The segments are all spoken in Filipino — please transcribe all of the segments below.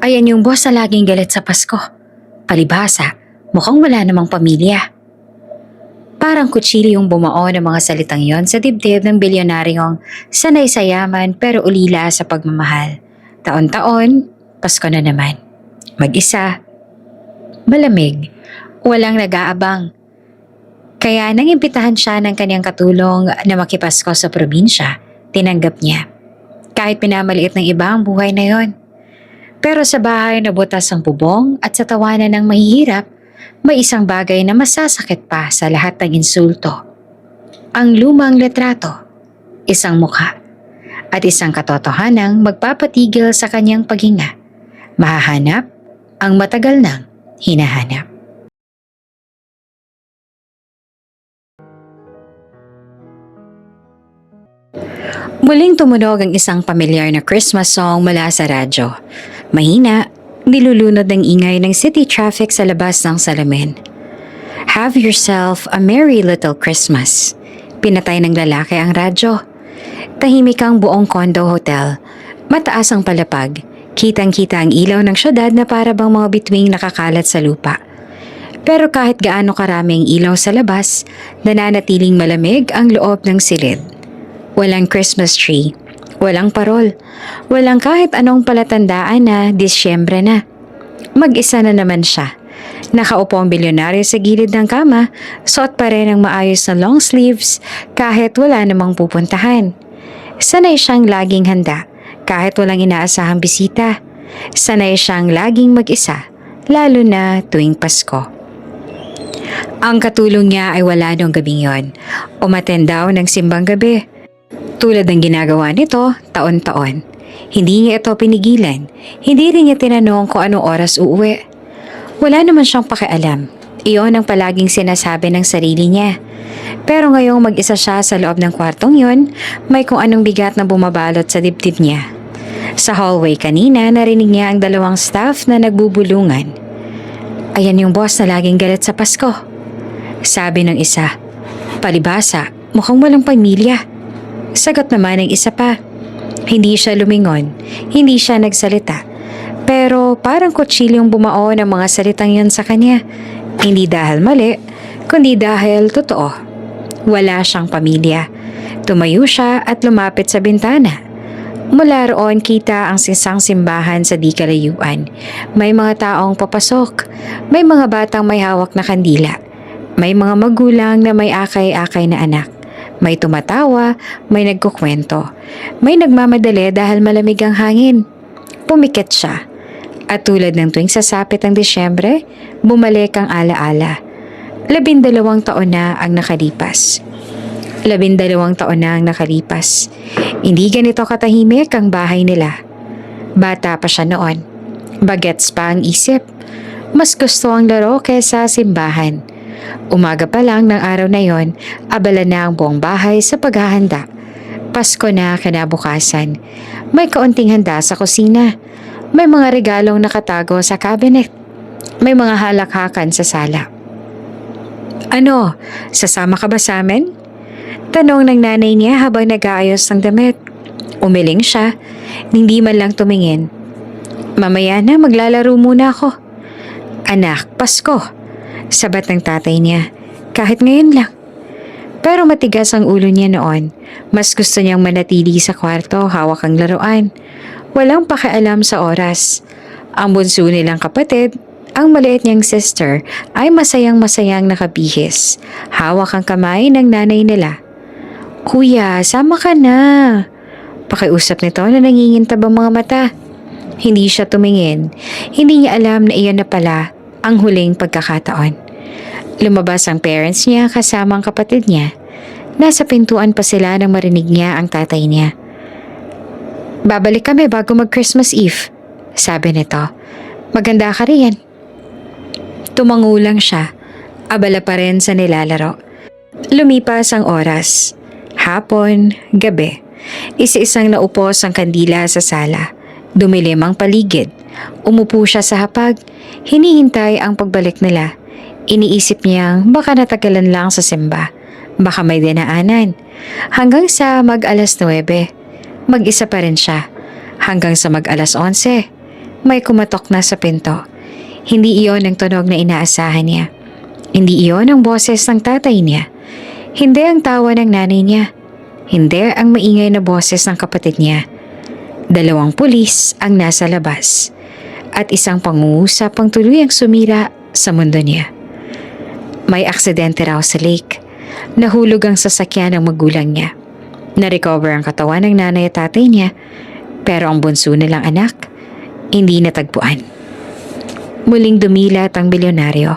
Ayan yung boss na laging galit sa Pasko. Palibhasa, mukhang wala namang pamilya. Parang kutsilyo yung bumao ng mga salitang yon sa dibdib ng bilyonaryong sanay sa yaman pero ulila sa pagmamahal. Taon-taon, Pasko na naman. Mag-isa, malamig, walang nag-aabang. Kaya nang imbitahan siya ng kanyang katulong na makipasko sa probinsya, tinanggap niya. Kahit pinamaliit ng iba ang buhay na yon. Pero sa bahay na butas ang bubong at sa tawanan ng mahihirap, may isang bagay na masasakit pa sa lahat ng insulto. Ang lumang litrato, isang mukha, at isang katotohanang magpapatigil sa kanyang paghinga. Mahahanap ang matagal nang hinahanap. Muling tumunog ang isang pamilyar na Christmas song mula sa radyo. Mahina, nilulunod ng ingay ng city traffic sa labas ng salamin. Have yourself a merry little Christmas. Pinatay ng lalaki ang radyo. Tahimik ang buong condo hotel. Mataas ang palapag. Kitang-kita ang ilaw ng syudad na para bang mga bituing nakakalat sa lupa. Pero kahit gaano karami ang ilaw sa labas, nananatiling malamig ang loob ng silid. Walang Christmas tree, walang parol, walang kahit anong palatandaan na Disyembre na. Mag-isa na naman siya. Nakaupo ang bilyonaryo sa gilid ng kama, suot pa rin ang maayos na long sleeves kahit wala namang pupuntahan. Sanay siyang laging handa kahit walang inaasahang bisita. Sanay siyang laging mag-isa, lalo na tuwing Pasko. Ang katulong niya ay wala noong gabing yon. Umattend daw ng simbang gabi. Tulad ng ginagawa nito taon-taon. Hindi niya ito pinigilan. Hindi rin niya tinanong kung anong oras uuwi. Wala naman siyang pakialam. Iyon ang palaging sinasabi ng sarili niya. Pero ngayong mag-isa siya sa loob ng kwartong yon, may kung anong bigat na bumabalot sa dibdib niya. Sa hallway kanina, narinig niya ang dalawang staff na nagbubulungan. Ayan yung boss na laging galit sa Pasko. Sabi ng isa. Palibhasa, mukhang walang pamilya. Sagot naman ng isa pa. Hindi siya lumingon, hindi siya nagsalita. Pero parang kutsilyong bumao ng mga salitang yun sa kanya. Hindi dahil mali, kundi dahil totoo. Wala siyang pamilya. Tumayo siya at lumapit sa bintana. Mula roon kita ang isang simbahan sa di kalayuan. May mga taong papasok. May mga batang may hawak na kandila. May mga magulang na may akay-akay na anak. May tumatawa, may nagkukwento. May nagmamadali dahil malamig ang hangin. Pumikit siya. At tulad ng tuwing sasapit ang Disyembre, bumalik ang alaala. 12 taon na ang nakalipas. 12 taon na ang nakalipas. Hindi ganito katahimik ang bahay nila. Bata pa siya noon. Bagets pa ang isip. Mas gusto ang laro kaysa simbahan. Umaga pa lang ng araw na yon, abala na ang buong bahay sa paghahanda. Pasko na kinabukasan. May kaunting handa sa kusina. May mga regalong nakatago sa cabinet. May mga halakhakan sa sala. Ano, sasama ka ba sa amin? Tanong ng nanay niya habang nag-aayos ng damit. Umiling siya, hindi man lang tumingin. Mamaya na, maglalaro muna ako. Anak, Pasko. Sabat ng tatay niya, kahit ngayon lang. Pero matigas ang ulo niya noon. Mas gusto niyang manatili sa kwarto, hawak ang laruan. Walang pakialam sa oras. Ang bunso nilang kapatid, ang maliit niyang sister, ay masayang-masayang nakabihis. Hawak ang kamay ng nanay nila. Kuya, sama ka na. Pakiusap nito na nangingintab ang mga mata. Hindi siya tumingin. Hindi niya alam na iyon na pala ang huling pagkakataon. Lumabas ang parents niya kasama ang kapatid niya. Nasa pintuan pa sila nang marinig niya ang tatay niya. Babalik kami bago mag-Christmas Eve, sabi nito. Maganda ka riyan. Tumango lang siya. Abala pa rin sa nilalaro. Lumipas ang oras. Hapon, gabi. Isa-isang naupos ang kandila sa sala. Dumilim ang paligid. Umupo siya sa hapag. Hinihintay ang pagbalik nila. Iniisip niyang baka natagalan lang sa simba. Baka may dinaanan. Hanggang sa mag-alas 9. Mag-isa pa rin siya. Hanggang sa mag-alas 11. May kumatok na sa pinto. Hindi iyon ang tunog na inaasahan niya. Hindi iyon ang boses ng tatay niya. Hindi ang tawa ng nanay niya. Hindi ang maingay na boses ng kapatid niya. 2 pulis ang nasa labas. At isang pangungusap ang tuluyang sumira sa mundo niya. May aksidente raw sa lake. Nahulog ang sasakyan ng magulang niya. Na-recover ang katawan ng nanay at tatay niya, pero ang bunso nilang anak, hindi natagpuan. Muling dumilat ang bilyonaryo.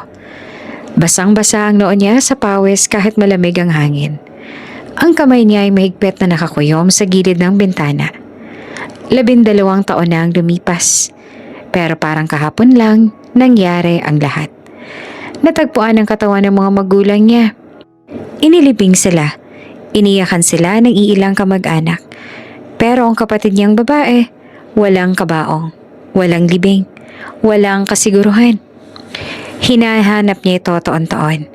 Basang-basa ang noo niya sa pawis kahit malamig ang hangin. Ang kamay niya ay mahigpit na nakakuyom sa gilid ng bintana. 12 taon na ang lumipas, pero parang kahapon lang nangyari ang lahat. Natagpuan ang katawan ng mga magulang niya. Inilibing sila. Iniyakan sila ng iilang kamag-anak. Pero ang kapatid niyang babae, walang kabaong, walang libing, walang kasiguruhan. Hinahanap niya ito taon-taon.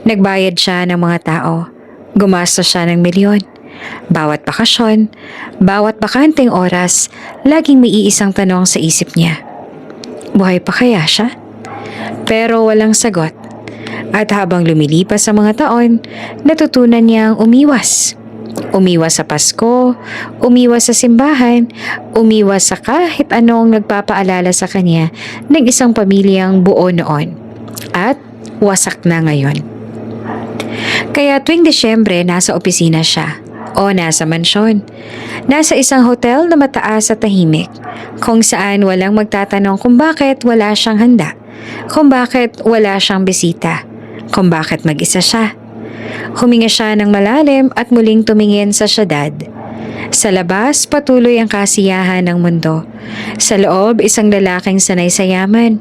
Nagbayad siya ng mga tao. Gumastos siya ng milyon. Bawat bakasyon, bawat bakanting oras, laging may iisang tanong sa isip niya. Buhay pa kaya siya? Pero walang sagot. At habang lumilipas ang mga taon, natutunan niyang umiwas. Umiwas sa Pasko, umiwas sa simbahan, umiwas sa kahit anong nagpapaalala sa kanya ng isang pamilyang buo noon. At wasak na ngayon. Kaya tuwing Disyembre, nasa opisina siya o nasa mansyon. Nasa isang hotel na mataas at tahimik, kung saan walang magtatanong kung bakit wala siyang handa, kung bakit wala siyang bisita, kung bakit mag-isa siya. Huminga siya ng malalim at muling tumingin sa syudad. Sa labas, patuloy ang kasiyahan ng mundo. Sa loob, isang lalaking sanay sa yaman,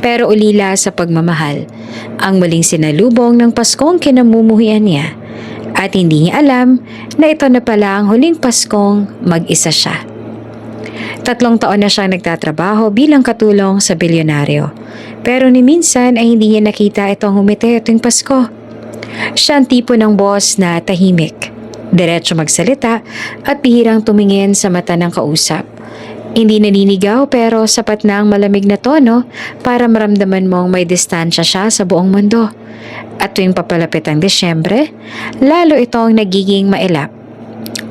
pero ulila sa pagmamahal. Ang muling sinalubong ng Paskong kinamumuhian niya. At hindi niya alam na ito na pala ang huling Paskong mag-isa siya. 3 taon na siyang nagtatrabaho bilang katulong sa bilyonaryo. Pero ni minsan ay hindi niya nakita itong humiti tuwing Pasko. Siya ang tipo ng boss na tahimik, diretso magsalita at bihirang tumingin sa mata ng kausap. Hindi naninigaw pero sapat na ang malamig na tono para maramdaman mong may distansya siya sa buong mundo. At tuwing papalapit ang Disyembre, lalo itong nagiging mailap.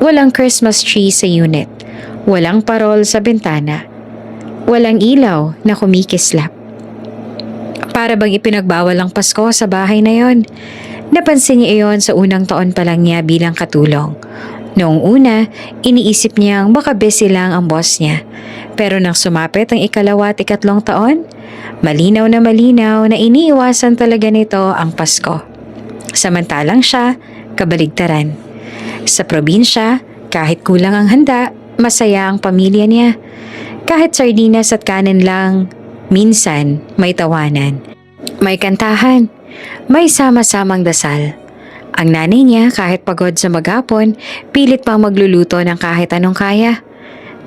Walang Christmas tree sa unit, walang parol sa bintana, walang ilaw na kumikislap. Para bang ipinagbawal ang Pasko sa bahay na yon. Napansin niya iyon sa unang taon pa lang niya bilang katulong. Noong una, iniisip niyang baka busy lang ang boss niya. Pero nang sumapit ang 2 at 3 taon, malinaw na iniiwasan talaga nito ang Pasko. Samantalang siya, kabaligtaran. Sa probinsya, kahit kulang ang handa, masaya ang pamilya niya. Kahit sardinas at kanin lang, minsan may tawanan. May kantahan, may sama-samang dasal. Ang nanay niya kahit pagod sa maghapon, pilit pang magluluto ng kahit anong kaya.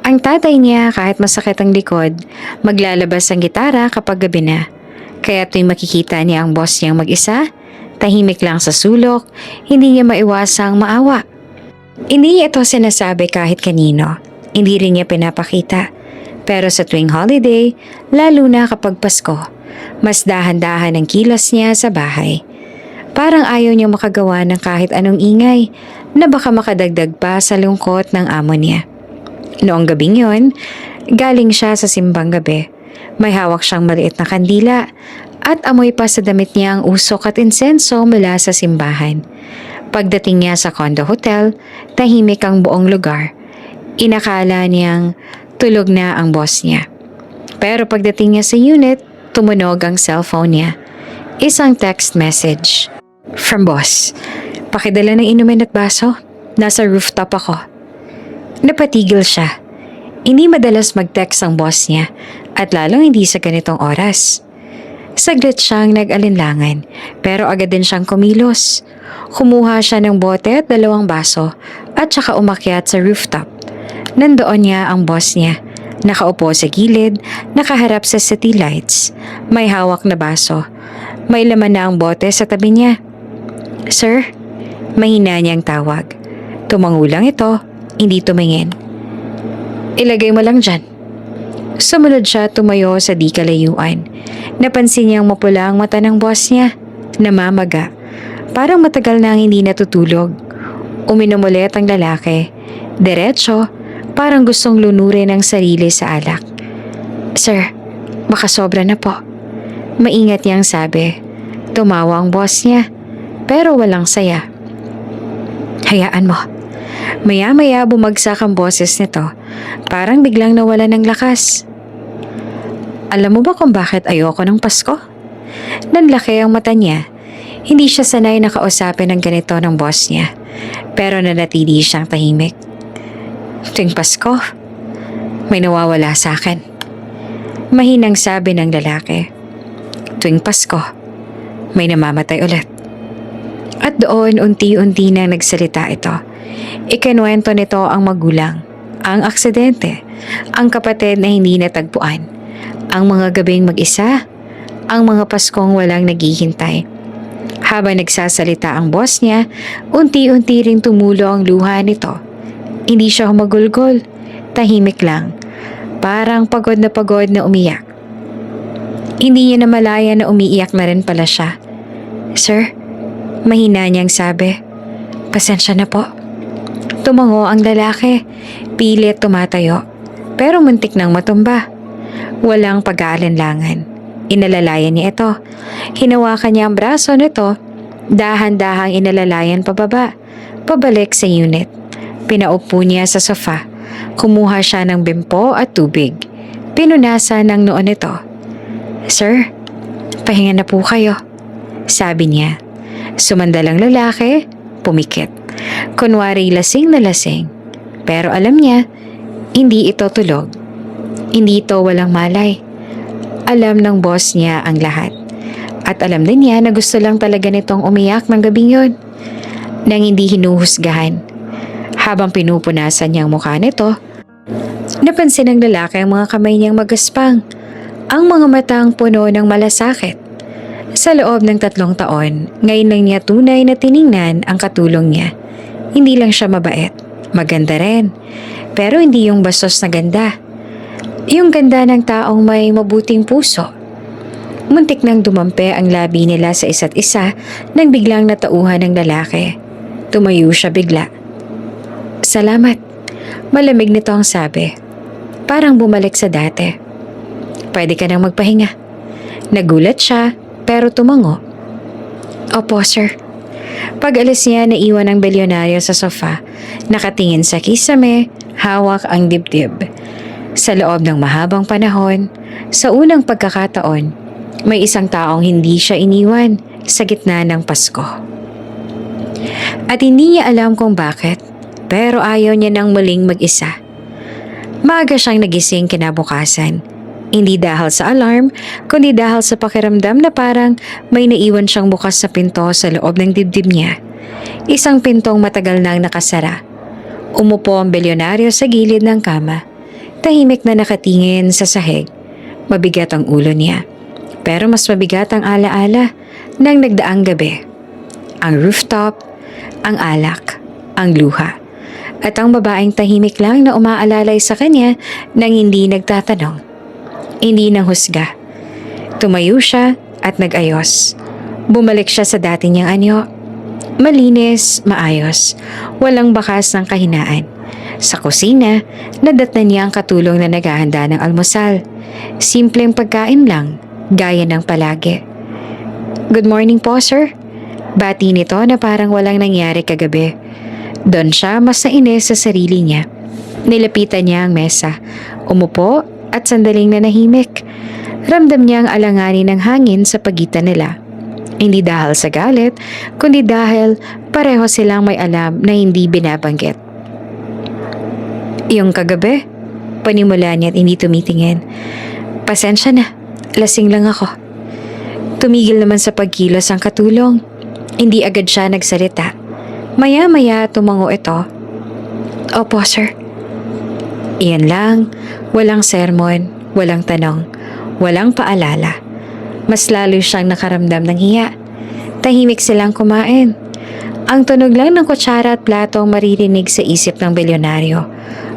Ang tatay niya kahit masakit ang likod, maglalabas ng gitara kapag gabi na. Kaya tuwing makikita niya ang boss niyang mag-isa, tahimik lang sa sulok, hindi niya maiwasang maawa. Hindi niya ito sinasabi kahit kanino, hindi rin niya pinapakita. Pero sa tuwing holiday, lalo na kapag Pasko, mas dahan-dahan ang kilos niya sa bahay. Parang ayaw niyang makagawa ng kahit anong ingay na baka makadagdag pa sa lungkot ng amo niya. Noong gabing yon, galing siya sa simbang gabi. May hawak siyang maliit na kandila at amoy pa sa damit niya ang usok at insenso mula sa simbahan. Pagdating niya sa condo hotel, tahimik ang buong lugar. Inakala niyang tulog na ang boss niya. Pero pagdating niya sa unit, tumunog ang cellphone niya. Isang text message. From boss. Pakidala ng inumin at baso. Nasa rooftop ako. Napatigil siya. Hindi madalas mag-text ang boss niya at lalong hindi sa ganitong oras. Saglit siyang nag-alinlangan pero agad din siyang kumilos. Kumuha siya ng bote at 2 baso at saka umakyat sa rooftop. Nandoon niya ang boss niya. Nakaupo sa gilid, nakaharap sa city lights. May hawak na baso. May laman na ang bote sa tabi niya. Sir, mahina niyang tawag. Tumangulang ito, hindi tumingin. Ilagay mo lang dyan. Sumunod siya tumayo sa di kalayuan. Napansin niyang mapula ang mata ng boss niya. Namamaga. Parang matagal na hindi natutulog. Uminom ulit ang lalaki. Diretso, parang gustong lunurin ang sarili sa alak. Sir, baka sobra na po. Maingat niyang sabi. Tumawa ang boss niya, pero walang saya. Hayaan mo. Maya-maya bumagsak ang boses nito. Parang biglang nawala ng lakas. Alam mo ba kung bakit ayoko ng Pasko? Nanlaki ang mata niya. Hindi siya sanay na kausapin ng ganito ng boss niya. Pero nanatili siyang tahimik. Tuwing Pasko, may nawawala sa akin. Mahinang sabi ng lalaki. Tuwing Pasko, may namamatay ulit. At doon unti-unti nang nagsalita ito. Ikinuwento nito ang magulang, ang aksidente, ang kapatid na hindi natagpuan, ang mga gabing mag-isa, ang mga Paskong walang naghihintay. Habang nagsasalita ang boss niya, unti-unti ring tumulo ang luha nito. Hindi siya humagulgol, tahimik lang, parang pagod na umiyak. Hindi niya namalaya na umiiyak na rin pala siya. Sir, mahina niyang sabi, pasensya na po. Tumango ang lalaki, pilit tumatayo, pero muntik nang matumba. Walang pag-aalinlangan. Inalalayan niya ito. Hinawakan niya ang braso nito, dahan-dahang inalalayan pababa, pabalik sa unit. Pinaupo niya sa sofa. Kumuha siya ng bimpo at tubig. Pinunasan ng noon nito. Sir, pahinga na po kayo, sabi niya. Sumandalang lalaki, pumikit. Kunwari lasing na lasing. Pero alam niya, hindi ito tulog. Hindi ito walang malay. Alam ng boss niya ang lahat. At alam din niya na gusto lang talaga nitong umiyak ng gabing yun. Nang hindi hinuhusgahan. Habang pinupunasan niya ang mukha nito, napansin ng lalaki ang mga kamay niyang magaspang. Ang mga matang puno ng malasakit. Sa loob ng 3 taon, ngayon lang niya tunay na tiningnan ang katulong niya. Hindi lang siya mabait, maganda rin. Pero hindi yung bastos na ganda. Yung ganda ng taong may mabuting puso. Muntik nang dumampi ang labi nila sa isa't isa nang biglang natauhan ng lalaki. Tumayo siya bigla. Salamat. Malamig nito ang sabi. Parang bumalik sa dati. Pwede ka nang magpahinga. Nagulat siya pero tumango. Opo, sir. Pag-alis niya, naiwan ang bilyonaryo sa sofa. Nakatingin sa kisame, hawak ang dibdib. Sa loob ng mahabang panahon, sa unang pagkakataon, may isang taong hindi siya iniwan sa gitna ng Pasko. At hindi niya alam kung bakit, pero ayaw niya nang muling mag-isa. Maaga siyang nagising kinabukasan. Hindi dahil sa alarm, kundi dahil sa pakiramdam na parang may naiwan siyang bukas sa pinto sa loob ng dibdib niya. Isang pintong matagal nang nakasara. Umupo ang bilyonaryo sa gilid ng kama. Tahimik na nakatingin sa sahig. Mabigat ang ulo niya. Pero mas mabigat ang alaala ng nagdaang gabi. Ang rooftop, ang alak, ang luha. At ang babaeng tahimik lang na umaalalay sa kanya nang hindi nagtatanong. Hindi nang husga. Tumayo siya at nag-ayos. Bumalik siya sa dati niyang anyo. Malinis, maayos. Walang bakas ng kahinaan. Sa kusina, nadatnan niya ang katulong na naghahanda ng almusal. Simpleng pagkain lang, gaya ng palagi. Good morning po, sir. Bati nito na parang walang nangyari kagabi. Doon siya mas nainis sa sarili niya. Nilapitan niya ang mesa. Umupo at sandaling nanahimik. Ramdam niya ang alanganin ng hangin sa pagitan nila. Hindi dahil sa galit, kundi dahil pareho silang may alam na hindi binabanggit. Yung kagabi, panimula niya at hindi tumitingin. Pasensya na, lasing lang ako. Tumigil naman sa pagkilos ang katulong. Hindi agad siya nagsalita. Maya-maya tumango ito. Opo, sir. Iyan lang, walang sermon, walang tanong, walang paalala. Mas lalo siyang nakaramdam ng hiya. Tahimik silang kumain. Ang tunog lang ng kutsara at plato ang maririnig sa isip ng bilyonaryo.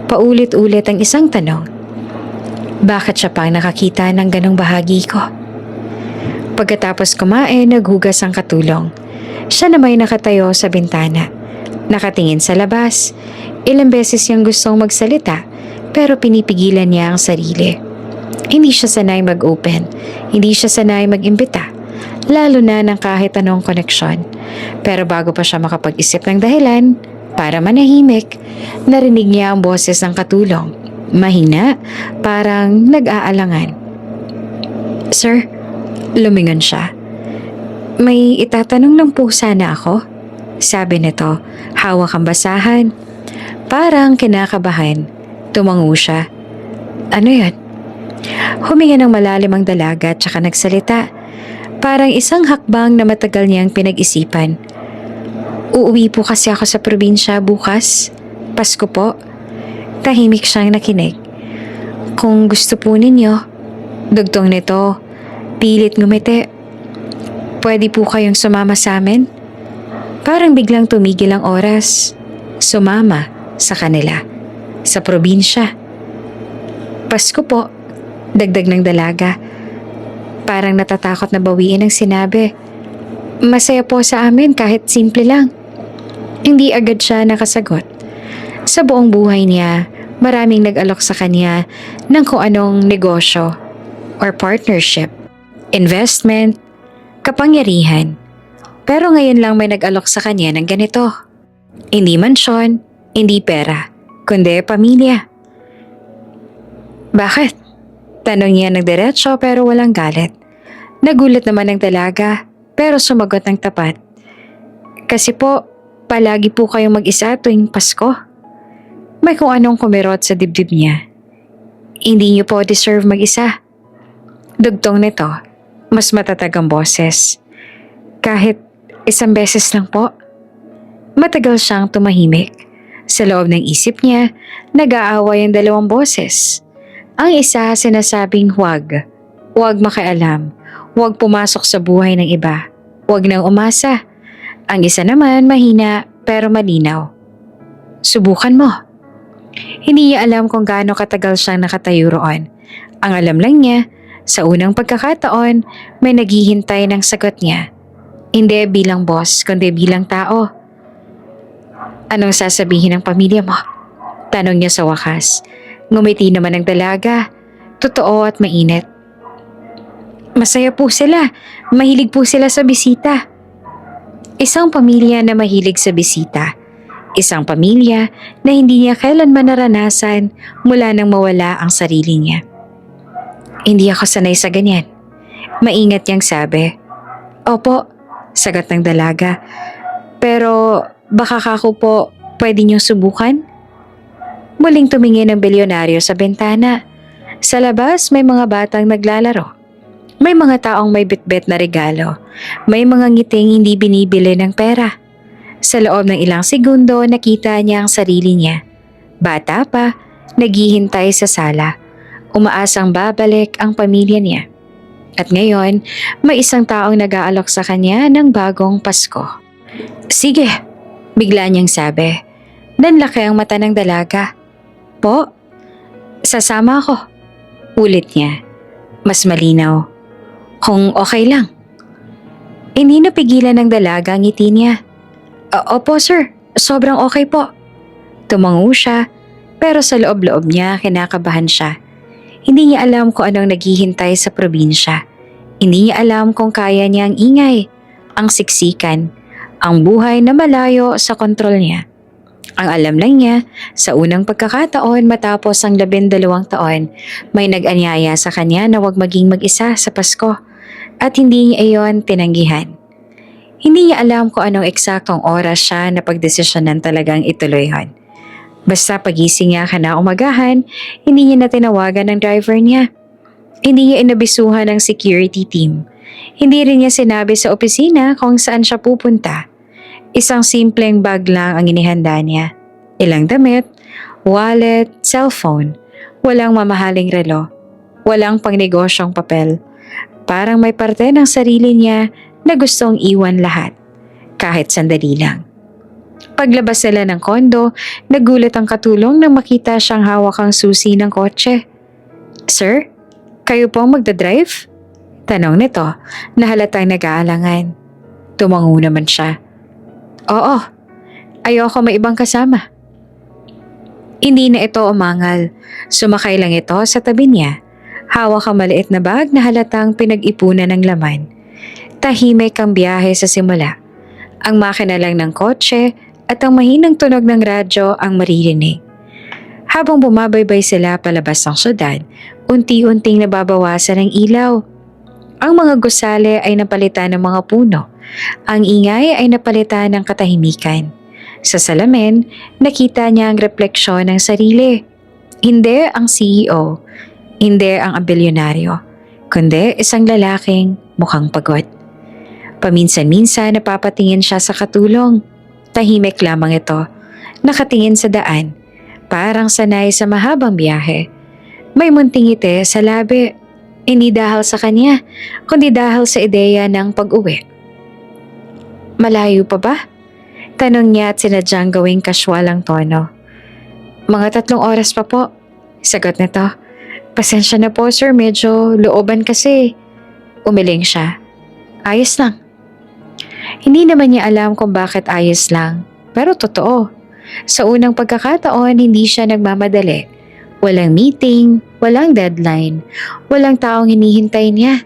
Paulit-ulit ang isang tanong. Bakit siya pang nakakita ng ganong bahagi ko? Pagkatapos kumain, naghugas ang katulong. Siya na may nakatayo sa bintana. Nakatingin sa labas. Ilang beses niyang gustong magsalita pero pinipigilan niya ang sarili. Hindi siya sanay mag-open. Hindi siya sanay mag-imbita. Lalo na ng kahit anong koneksyon. Pero bago pa siya makapag-isip ng dahilan para manahimik, narinig niya ang boses ng katulong. Mahina, parang nag-aalangan. "Sir," lumingon siya. "May itatanong lang po sana ako," sabi nito, hawak ang basahan. Parang kinakabahan. Tumango siya. "Ano yan?" Huminga ng malalim ang dalaga at saka nagsalita. Parang isang hakbang na matagal niyang pinag-isipan. "Uuwi po kasi ako sa probinsya bukas. Pasko po." Tahimik siyang nakinig. "Kung gusto po ninyo," dugtong nito, pilit ngumiti, "pwede po kayong sumama sa amin?" Parang biglang tumigil ang oras. Sumama sa kanila. Sa probinsya. "Pasko po," dagdag ng dalaga. Parang natatakot na bawiin ang sinabi. "Masaya po sa amin kahit simple lang." Hindi agad siya nakasagot. Sa buong buhay niya, maraming nag-alok sa kanya ng kung anong negosyo or partnership, investment, kapangyarihan. Pero ngayon lang may nag-alok sa kanya ng ganito. Hindi mansyon, hindi pera, kundi pamilya. "Bakit?" Tanong niya ng diretso pero walang galit. Nagulat naman ng dalaga pero sumagot ng tapat. "Kasi po, palagi po kayong mag-isa tuwing Pasko." May kung anong kumirot sa dibdib niya. "Hindi niyo po deserve mag-isa." Dugtong nito, mas matatag ang boses. "Kahit isang beses lang po." Matagal siyang tumahimik. Sa loob ng isip niya, nag-aaway ang dalawang boses. Ang isa sinasabing huwag makialam, huwag pumasok sa buhay ng iba, huwag nang umasa. Ang isa naman mahina pero malinaw. "Subukan mo." Hindi niya alam kung gaano katagal siyang nakatayo roon. Ang alam lang niya, sa unang pagkakataon, may naghihintay ng sagot niya. Hindi bilang boss, kundi bilang tao. "Anong sasabihin ng pamilya mo?" Tanong niya sa wakas. Ngumiti naman ang dalaga. Totoo at mainit. "Masaya po sila. Mahilig po sila sa bisita." Isang pamilya na mahilig sa bisita. Isang pamilya na hindi niya kailanman naranasan mula nang mawala ang sarili niya. "Hindi ako sanay sa ganyan." Maingat niyang sabi. "Opo," sagot ng dalaga. "Pero baka kako po pwede niyong subukan?" Muling tumingin ang bilyonaryo sa bintana. Sa labas may mga batang naglalaro. May mga taong may bitbit na regalo. May mga ngiting hindi binibili ng pera. Sa loob ng ilang segundo nakita niya ang sarili niya. Bata pa, naghihintay sa sala. Umaasang babalik ang pamilya niya. At ngayon, may isang taong nag-aalok sa kanya ng bagong Pasko. "Sige," bigla niyang sabi. Nanlaki ang mata ng dalaga. "Po, sasama ako." Ulit niya. Mas malinaw. "Kung okay lang." Hindi napigilan ng dalaga ang ngiti niya. Opo sir, sobrang okay po." Tumango siya, pero sa loob-loob niya kinakabahan siya. Hindi niya alam kung anong naghihintay sa probinsya. Hindi niya alam kung kaya niya ang ingay, ang siksikan, ang buhay na malayo sa kontrol niya. Ang alam lang niya, sa unang pagkakataon matapos ang 12 taon, may nag-anyaya sa kanya na huwag maging mag-isa sa Pasko at hindi niya iyon tinanggihan. Hindi niya alam kung anong eksaktong oras siya na pagdesisyonan talagang ituloy yon. Basta pagising niya kinaumagahan, hindi niya na tinawagan ng driver niya. Hindi niya inabisuhan ng security team. Hindi rin niya sinabi sa opisina kung saan siya pupunta. Isang simpleng bag lang ang inihanda niya. Ilang damit, wallet, cellphone. Walang mamahaling relo. Walang pangnegosyong papel. Parang may parte ng sarili niya na gustong iwan lahat. Kahit sandali lang. Paglabas nila ng kondo, nagulat ang katulong nang makita siyang hawak ang susi ng kotse. Sir, kayo po ang magdadrive? Tanong nito na halatang nag-aalangan. Tumango naman siya. Oo, ayoko may ibang kasama. Hindi na ito umangal. Sumakay lang ito sa tabi niya. Hawak ang maliit na bag na halatang pinag-ipunan ng laman. Tahimik ang biyahe sa simula. Ang makina lang ng kotse at ang mahinang tunog ng radyo ang maririnig. Habang bumabaybay sila palabas ng syudad, unti-unting nababawasan ang ilaw. Ang mga gusali ay napalitan ng mga puno. Ang ingay ay napalitan ng katahimikan. Sa salamin, nakita niya ang refleksyon ng sarili. Hindi ang CEO, hindi ang ambilyonaryo, kundi isang lalaking mukhang pagod. Paminsan-minsan napapatingin siya sa katulong. Tahimik lamang ito, nakatingin sa daan, parang sanay sa mahabang biyahe. May munting ngiti sa labi, hindi dahil sa kanya, kundi dahil sa ideya ng pag-uwi. Malayo pa ba? Tanong niya at sinadyang gawing casual ang tono. Mga 3 oras pa po, sagot nito. Pasensya na po sir, medyo looban kasi. Umiling siya. Ayos lang. Hindi naman niya alam kung bakit ayos lang, pero totoo. Sa unang pagkakataon, hindi siya nagmamadali. Walang meeting, walang deadline, walang taong hinihintay niya,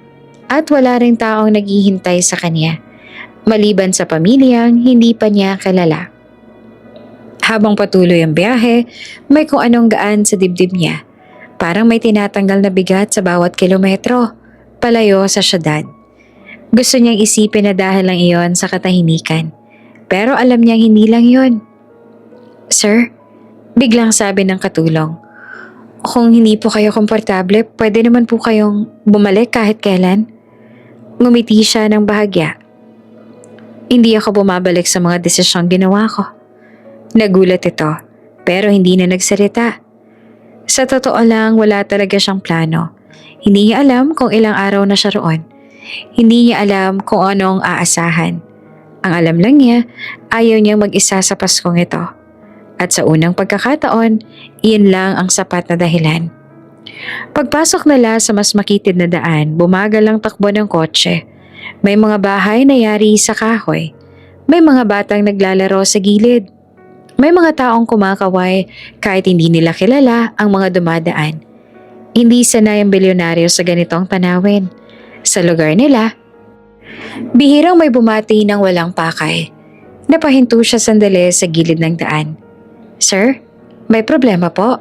at wala ring taong naghihintay sa kanya. Maliban sa pamilyang hindi pa niya kilala. Habang patuloy ang biyahe, may kung anong gaan sa dibdib niya. Parang may tinatanggal na bigat sa bawat kilometro, palayo sa syudad. Gusto niyang isipin na dahil lang iyon sa katahimikan. Pero alam niyang hindi lang yon. Sir, biglang sabi ng katulong. Kung hindi po kayo komportable, pwede naman po kayong bumalik kahit kailan. Ngumiti siya ng bahagya. Hindi ako bumabalik sa mga desisyong ginawa ko. Nagulat ito, pero hindi na nagsalita. Sa totoo lang, wala talaga siyang plano. Hindi niya alam kung ilang araw na siya roon. Hindi niya alam kung anong aasahan. Ang alam lang niya, ayaw niyang mag-isa sa Paskong ito. At sa unang pagkakataon, iyon lang ang sapat na dahilan. Pagpasok nila sa mas makitid na daan, bumagal ang takbo ng kotse. May mga bahay na yari sa kahoy. May mga batang naglalaro sa gilid. May mga taong kumakaway kahit hindi nila kilala ang mga dumadaan. Hindi sanay ang bilyonaryo sa ganitong tanawin. Sa lugar nila, bihirang may bumati ng walang pakay. Napahinto siya sandali sa gilid ng daan. Sir, may problema po?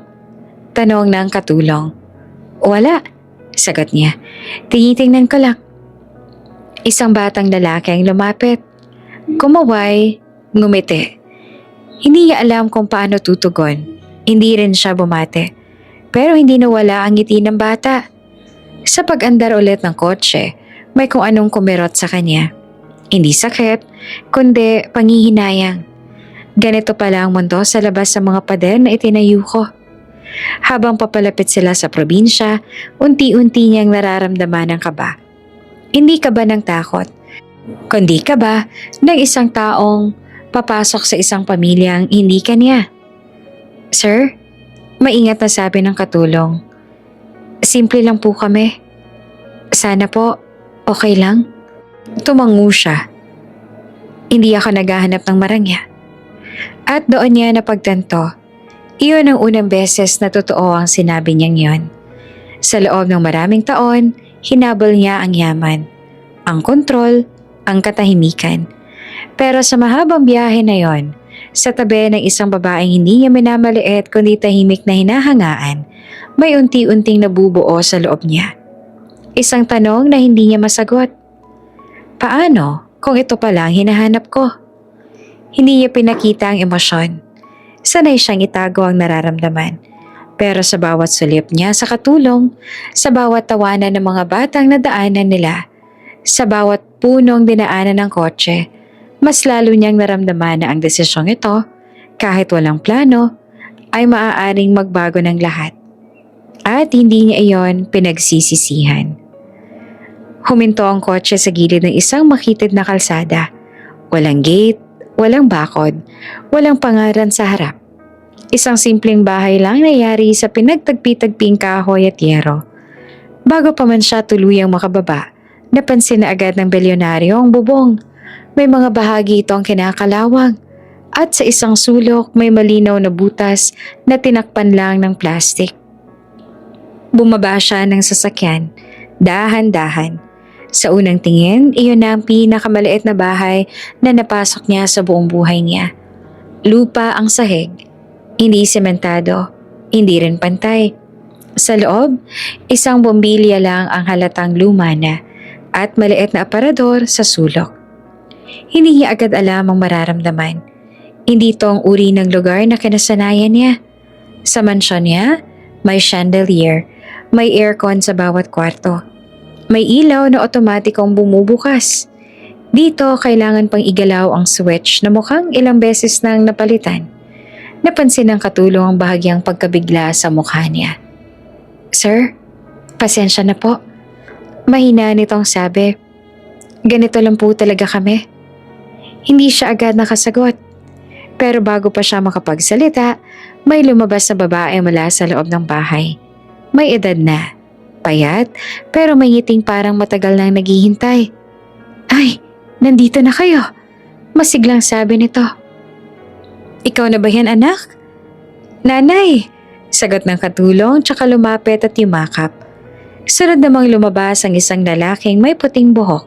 Tanong ng katulong. Wala, sagot niya. Tinitingnan ko lang. Isang batang lalaki ang lumapit. Kumaway, ngumiti. Hindi niya alam kung paano tutugon. Hindi rin siya bumate. Pero hindi nawala ang ngiti ng bata. Sa pag-andar ulit ng kotse, may kung anong kumirot sa kanya. Hindi sakit, kundi panghihinayang. Ganito pala ang mundo sa labas sa mga pader na itinayo ko. Habang papalapit sila sa probinsya, unti-unti niyang nararamdaman ang kaba. Hindi kaba ng takot, kundi kaba ng isang taong papasok sa isang pamilyang hindi kanya. Sir, maingat na sabi ng katulong. Simple lang po kami. Sana po, okay lang? Tumango siya. Hindi ako naghahanap ng marangya. At doon niya napagtanto, iyon ang unang beses na totoo ang sinabi niyang yon. Sa loob ng maraming taon, hinabol niya ang yaman, ang kontrol, ang katahimikan. Pero sa mahabang biyahe na yon, sa tabi ng isang babaeng hindi niya minamaliit kundi tahimik na hinahangaan, may unti-unting nabubuo sa loob niya. Isang tanong na hindi niya masagot. Paano kung ito pala ang hinahanap ko? Hindi niya pinakita ang emosyon. Sanay siyang itago ang nararamdaman. Pero sa bawat sulip niya sa katulong, sa bawat tawanan ng mga batang nadaanan nila, sa bawat punong dinaanan ng kotse, mas lalo niyang naramdaman na ang desisyong ito, kahit walang plano, ay maaaring magbago ng lahat. At hindi niya iyon pinagsisisihan. Huminto ang kotse sa gilid ng isang makitid na kalsada. Walang gate, walang bakod, walang pangalan sa harap. Isang simpleng bahay lang na yari sa pinagtagpi-tagping kahoy at yero. Bago pa man siya tuluyang makababa, napansin na agad ng bilyonaryo ang bubong. May mga bahagi itong kinakalawang at sa isang sulok may malinaw na butas na tinakpan lang ng plastik. Bumaba siya ng sasakyan, dahan-dahan. Sa unang tingin, iyon na ang pinakamaliit na bahay na napasok niya sa buong buhay niya. Lupa ang sahig, hindi sementado, hindi rin pantay. Sa loob, isang bombilya lang ang halatang luma na at maliit na aparador sa sulok. Hindi niya agad alam ang mararamdaman. Hindi ito ang uri ng lugar na kinasanayan niya. Sa mansyon niya, may chandelier, may aircon sa bawat kwarto. May ilaw na otomatikong bumubukas. Dito, kailangan pang igalaw ang switch na mukhang ilang beses nang napalitan. Napansin ng katulong ang bahagyang pagkabigla sa mukha niya. "Sir, pasensya na po." Mahina nitong sabi. "Ganito lang po talaga kami." Hindi siya agad nakasagot. Pero bago pa siya makapagsalita, may lumabas na babae mula sa loob ng bahay. May edad na, payat, pero may ngiting parang matagal nang naghihintay. "Ay, nandito na kayo," masiglang sabi nito. "Ikaw na ba yan, anak?" "Nanay," sagot ng katulong tsaka lumapit at yumakap. Sunod namang lumabas ang isang lalaking may puting buhok,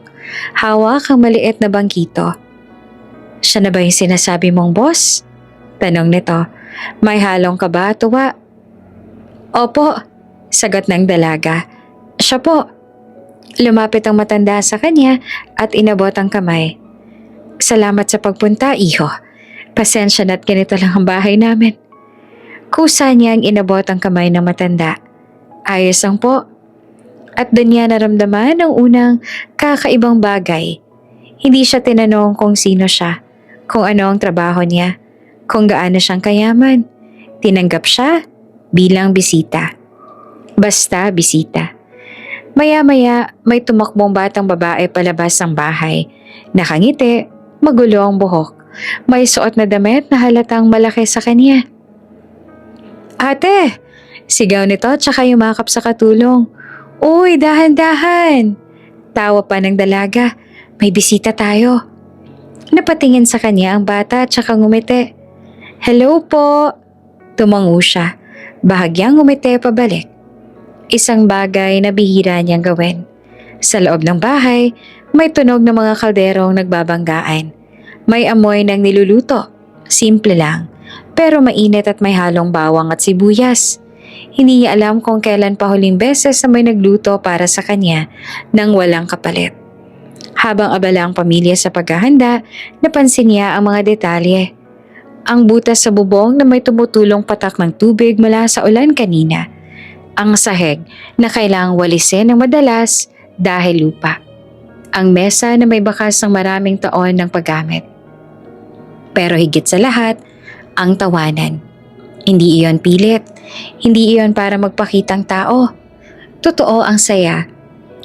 hawak ang maliit na bangkito. "Siya na ba yung sinasabi mong boss?" tanong nito. May halong kaba at tuwa. "Opo," sagot ng dalaga. "Siya po." Lumapit ang matanda sa kanya at inabot ang kamay. "Salamat sa pagpunta, iho. Pasensya na't ganito lang ang bahay namin." Kusa niyang inabot ang kamay ng matanda. Ayos lang po. At doon niya naramdaman ang unang kakaibang bagay. Hindi siya tinanong kung sino siya, kung ano ang trabaho niya, kung gaano siyang kayaman. Tinanggap siya bilang bisita. Basta bisita. Maya-maya may tumakbong batang babae palabas ng bahay. Nakangiti, magulo ang buhok. May suot na damit na halatang malaki sa kanya. "Ate!" sigaw nito tsaka yumakap sa katulong. "Uy, dahan-dahan!" Tawa pa ng dalaga. "May bisita tayo." Napatingin sa kanya ang bata tsaka ngumiti. "Hello po!" Tumango siya. Bahagyang ngumiti pabalik. Isang bagay na bihira niyang gawin. Sa loob ng bahay, may tunog ng mga kalderong nagbabanggaan. May amoy ng niluluto. Simple lang, pero mainit at may halong bawang at sibuyas. Hindi niya alam kung kailan pa huling beses na may nagluto para sa kanya nang walang kapalit. Habang abala ang pamilya sa paghahanda, napansin niya ang mga detalye. Ang butas sa bubong na may tumutulong patak ng tubig mula sa ulan kanina. Ang sahig na kailangang walisin ng madalas dahil lupa. Ang mesa na may bakas ng maraming taon ng paggamit. Pero higit sa lahat, ang tawanan. Hindi iyon pilit. Hindi iyon para magpakitang tao. Totoo ang saya.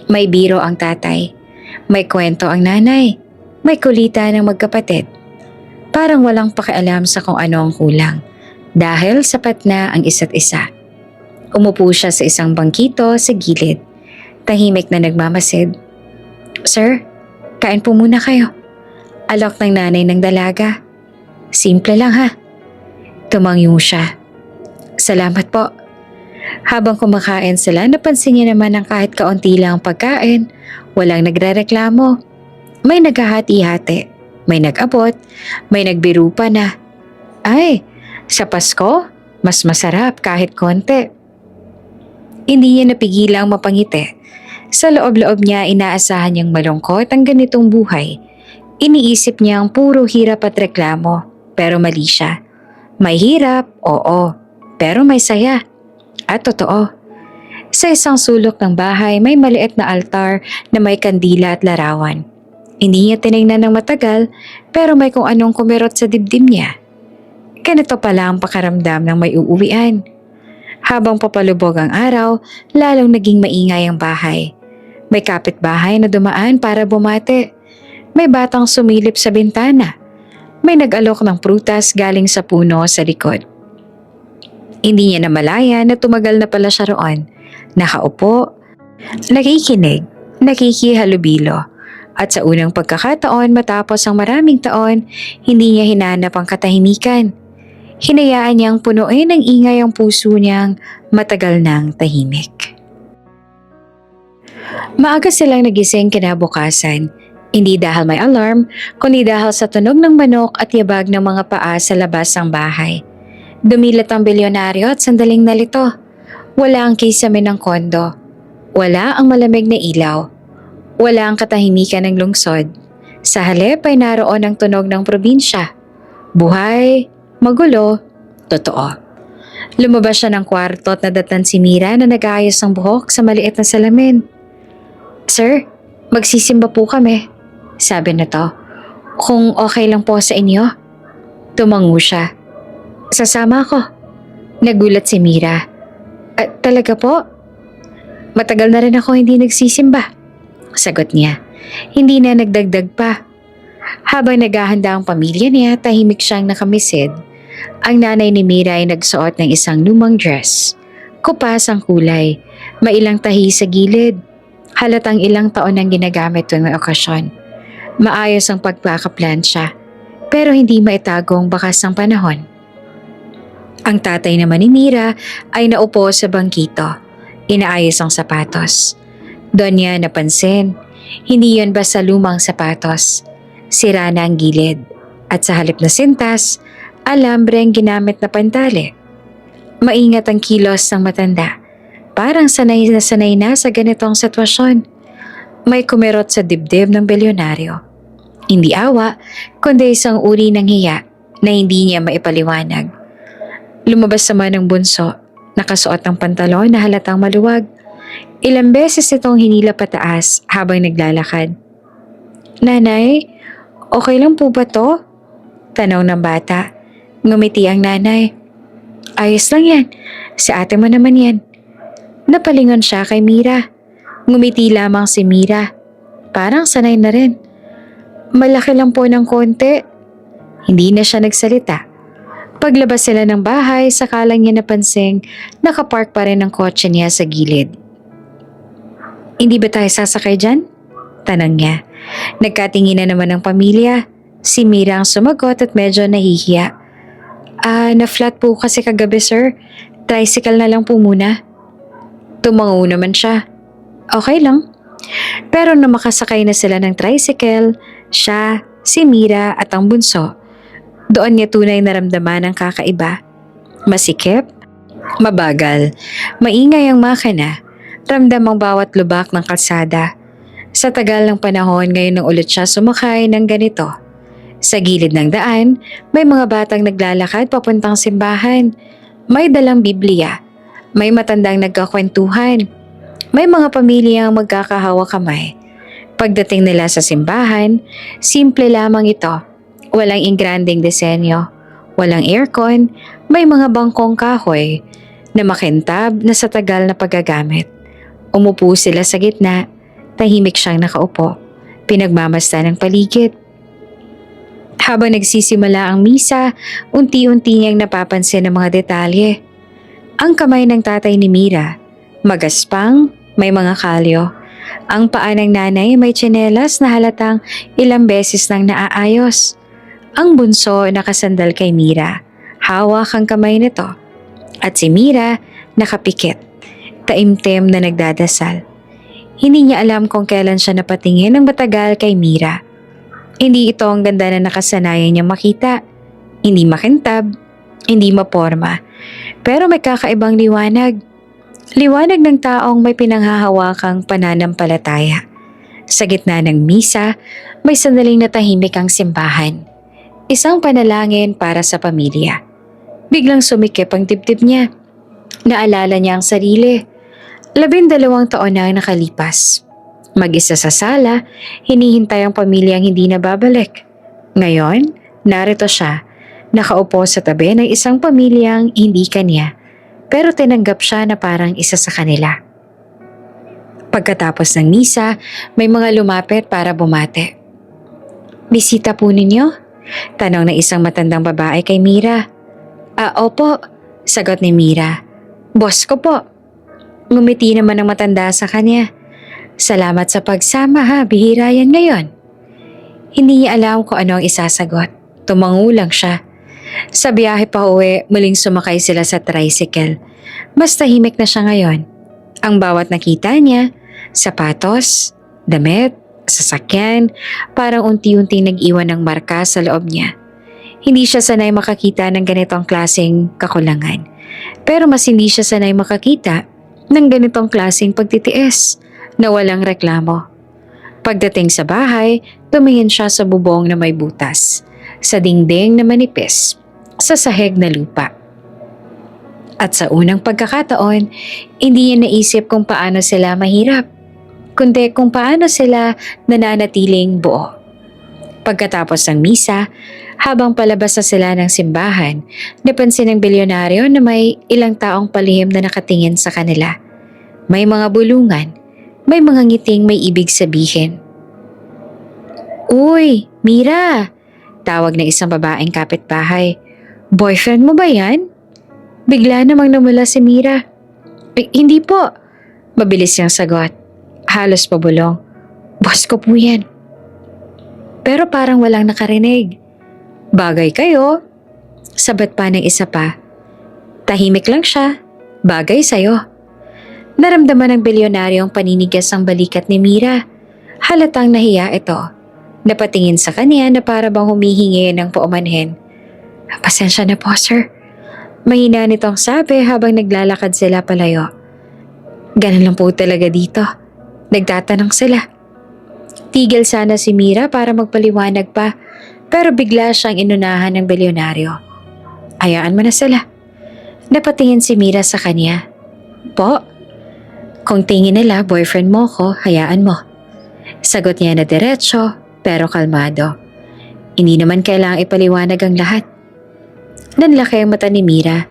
May biro ang tatay. May kwento ang nanay. May kulitan ng magkapatid. Parang walang pakialam sa kung ano ang kulang. Dahil sapat na ang isa't isa. Umupo siya sa isang bangkito sa gilid. Tahimik na nagmamasid. "Sir, kain po muna kayo." Alok ng nanay ng dalaga. "Simple lang ha." Tumangyo siya. "Salamat po." Habang kumakain sila, napansin niya naman ang kahit kaunti lang ang pagkain. Walang nagrereklamo. May naghahati-hati. May nag-abot. May nagbiru pa na, "Ay, sa Pasko, mas masarap kahit konti." Hindi niya napigilang mapangiti. Sa loob-loob niya inaasahan niyang malungkot ang ganitong buhay. Iniisip niya ang puro hirap at reklamo, pero mali siya. May hirap, oo, pero may saya. At totoo. Sa isang sulok ng bahay may maliit na altar na may kandila at larawan. Hindi niya tinignan ng matagal, pero may kung anong kumirot sa dibdib niya. Ganito pala ang pakaramdam ng may uuwian. Habang papalubog ang araw, lalong naging maingay ang bahay. May kapitbahay na dumaan para bumati. May batang sumilip sa bintana. May nag-alok ng prutas galing sa puno sa likod. Hindi niya namalaya na tumagal na pala siya roon. Nakaupo, nakikinig, nakikihalubilo. At sa unang pagkakataon matapos ang maraming taon, hindi niya hinanap ang katahimikan. Hinayaan niyang punuin ng ingay ang puso niyang matagal nang tahimik. Maaga silang nagising kinabukasan, hindi dahil may alarm, kundi dahil sa tunog ng manok at yabag ng mga paa sa labas ng bahay. Dumilat ang bilyonaryo at sandaling nalito. Wala ang kisame ng kondo. Wala ang malamig na ilaw. Wala ang katahimikan ng lungsod. Sa halip ay naroon ang tunog ng probinsya. Buhay, magulo, totoo. Lumabas siya ng kwarto at nadatan si Mira na nag-aayos ng buhok sa maliit na salamin. "Sir, magsisimba po kami," sabi nito. "Kung okay lang po sa inyo." Tumango siya. "Sasama ako." Nagulat si Mira. Talaga po?" "Matagal na rin ako hindi nagsisimba," sagot niya. Hindi na nagdagdag pa. Habang naghahanda ang pamilya niya, tahimik siyang nakamisid. Ang nanay ni Mira ay nagsuot ng isang lumang dress. Kupas ang kulay, mailang tahi sa gilid. Halatang ilang taon nang ginagamit tuwing may okasyon. Maayos ang pagkakaplansya, pero hindi maitago ang bakas ng panahon. Ang tatay naman ni Mira ay naupo sa bangkito. Inaayos ang sapatos. Doon niya napansin, hindi yon basta lumang sapatos. Sira na ang gilid. At sa halip na sintas, alambre ang ginamit na pantali. Maingat ang kilos ng matanda. Parang sanay na sa ganitong sitwasyon. May kumerot sa dibdib ng bilyonaryo. Hindi awa, kundi isang uri ng hiya na hindi niya maipaliwanag. Lumabas naman ang bunso, nakasuot ng pantalon na halatang maluwag. Ilang beses itong hinila pataas habang naglalakad. "Nanay, okay lang po ba to?" tanong ng bata. Ngumiti ang nanay. "Ayos lang yan, si ate mo naman yan." Napalingon siya kay Mira. Ngumiti lamang si Mira. Parang sanay na rin. "Malaki lang po ng konti." Hindi na siya nagsalita. Paglabas sila ng bahay, saka lang niya napansing nakapark pa rin ang kotse niya sa gilid. "Hindi ba tayo sasakay dyan?" tanong niya. Nagkatingin na naman ang pamilya. Si Mira ang sumagot at medyo nahihiya. Na-flat po kasi kagabi, sir. Tricycle na lang po muna." Tumango naman siya. Okay lang. Pero nung makasakay na sila ng tricycle, siya, si Mira at ang bunso, doon niya tunay naramdaman ang kakaiba. Masikip, mabagal, maingay ang makina, ramdam ang bawat lubak ng kalsada. Sa tagal ng panahon, ngayon nang ulit siya sumakay ng ganito. Sa gilid ng daan, may mga batang naglalakad papuntang simbahan. May dalang Biblia. May matandang nagkakwentuhan. May mga pamilyang magkakahawak kamay. Pagdating nila sa simbahan, simple lamang ito. Walang ingranding disenyo. Walang aircon. May mga bangkong kahoy na makintab na sa tagal na paggagamit. Umupo sila sa gitna. Tahimik siyang nakaupo. Pinagmamasdan ng paligid. Habang nagsisimula ang misa, unti-unti niyang napapansin ang mga detalye. Ang kamay ng tatay ni Mira, magaspang, may mga kalyo. Ang paa ng nanay may tsinelas na halatang ilang beses nang naaayos. Ang bunso nakasandal kay Mira, hawak ang kamay nito. At si Mira nakapikit, taimtim na nagdadasal. Hindi niya alam kung kailan siya napatingin ng matagal kay Mira. Hindi ito ang ganda na nakasanayan niyang makita. Hindi makintab, hindi maporma. Pero may kakaibang liwanag. Liwanag ng taong may pinanghahawakang pananampalataya. Sa gitna ng misa, may sandaling natahimik ang simbahan. Isang panalangin para sa pamilya. Biglang sumikip ang dibdib niya. Naalala niya ang sarili. 12 taon na ang nakalipas. Mag-isa sa sala, hinihintay ang pamilyang hindi nababalik. Ngayon, narito siya. Nakaupo sa tabi ng isang pamilyang hindi kanya, pero tinanggap siya na parang isa sa kanila. Pagkatapos ng misa, may mga lumapit para bumate. "Bisita po ninyo?" tanong ng isang matandang babae kay Mira. Opo, Sagot ni Mira. Boss ko po. Ngumiti naman ang matanda sa kanya. Salamat sa pagsama ha, bihira yan ngayon. Hindi niya alam kung ano ang isasagot. Tumango lang siya. Sa biyahe pa uwi, muling sumakay sila sa tricycle. Mas tahimik na siya ngayon. Ang bawat nakita niya, sapatos, damit, sasakyan, parang unti-unting nag-iwan ng marka sa loob niya. Hindi siya sanay makakita ng ganitong klaseng kakulangan. Pero mas hindi siya sanay makakita ng ganitong klaseng pagtitiis na walang reklamo. Pagdating sa bahay, tumingin siya sa bubong na may butas, sa dingding na manipis, sa sahig na lupa. At sa unang pagkakataon, hindi niya naisip kung paano sila mahirap, kundi kung paano sila nananatiling buo. Pagkatapos ng misa, habang palabas na sila ng simbahan, napansin ng bilyonaryo na may ilang taong palihim na nakatingin sa kanila. May mga bulungan, may mga ngiting may ibig sabihin. Uy, Mira! Tawag ng isang babaeng kapitbahay. Boyfriend mo ba yan? Bigla namang namula si Mira. Hindi po. Mabilis niyang sagot. Halos pabulong. Boss ko po yan. Pero parang walang nakarinig. Bagay kayo. Sabat pa ng isa pa. Tahimik lang siya. Bagay sa'yo. Naramdaman ng bilyonaryong paninigas ang balikat ni Mira. Halatang nahiya ito. Napatingin sa kanya na para bang humihingi ng paumanhin. Pasensya na po, sir. Mahina nitong sabi habang naglalakad sila palayo. Ganun lang po talaga dito. Nagtatanong sila. Tigil sana si Mira para magpaliwanag pa, pero bigla siyang inunahan ng bilyonaryo. Hayaan mo na sila. Napatingin si Mira sa kanya. Po? Kung tingin nila boyfriend mo ko, hayaan mo. Sagot niya na diretso pero kalmado. Hindi naman kailangang ipaliwanag ang lahat. Nanlaki ang mata ni Mira.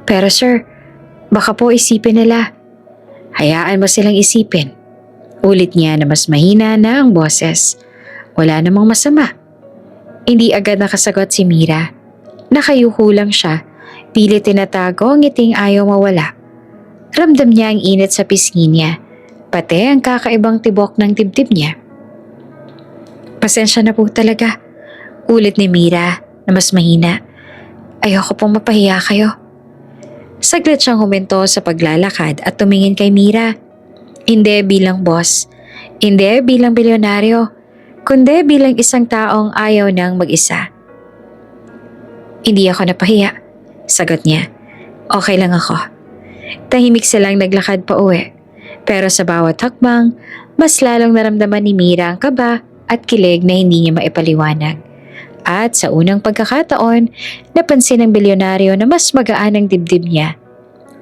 Pero sir, baka po isipin nila. Hayaan mo silang isipin. Ulit niya na mas mahina na ang boses. Wala namang masama. Hindi agad nakasagot si Mira. Nakayuko lang siya. Pilit tinatago ang ngiting ayaw mawala. Ramdam niya ang init sa pisngi niya. Pati ang kakaibang tibok ng dibdib niya. Pasensya na po talaga. Ulit ni Mira na mas mahina. Ayoko pong mapahiya kayo. Saglit siyang huminto sa paglalakad at tumingin kay Mira. Hindi bilang boss, hindi bilang bilyonaryo, kundi bilang isang taong ayaw nang mag-isa. Hindi ako napahiya, sagot niya. Okay lang ako. Tahimik silang naglakad pa uwi. Pero sa bawat hakbang, mas lalong naramdaman ni Mira ang kaba at kilig na hindi niya maipaliwanag. At sa unang pagkakataon, napansin ng bilyonaryo na mas magaan ang dibdib niya.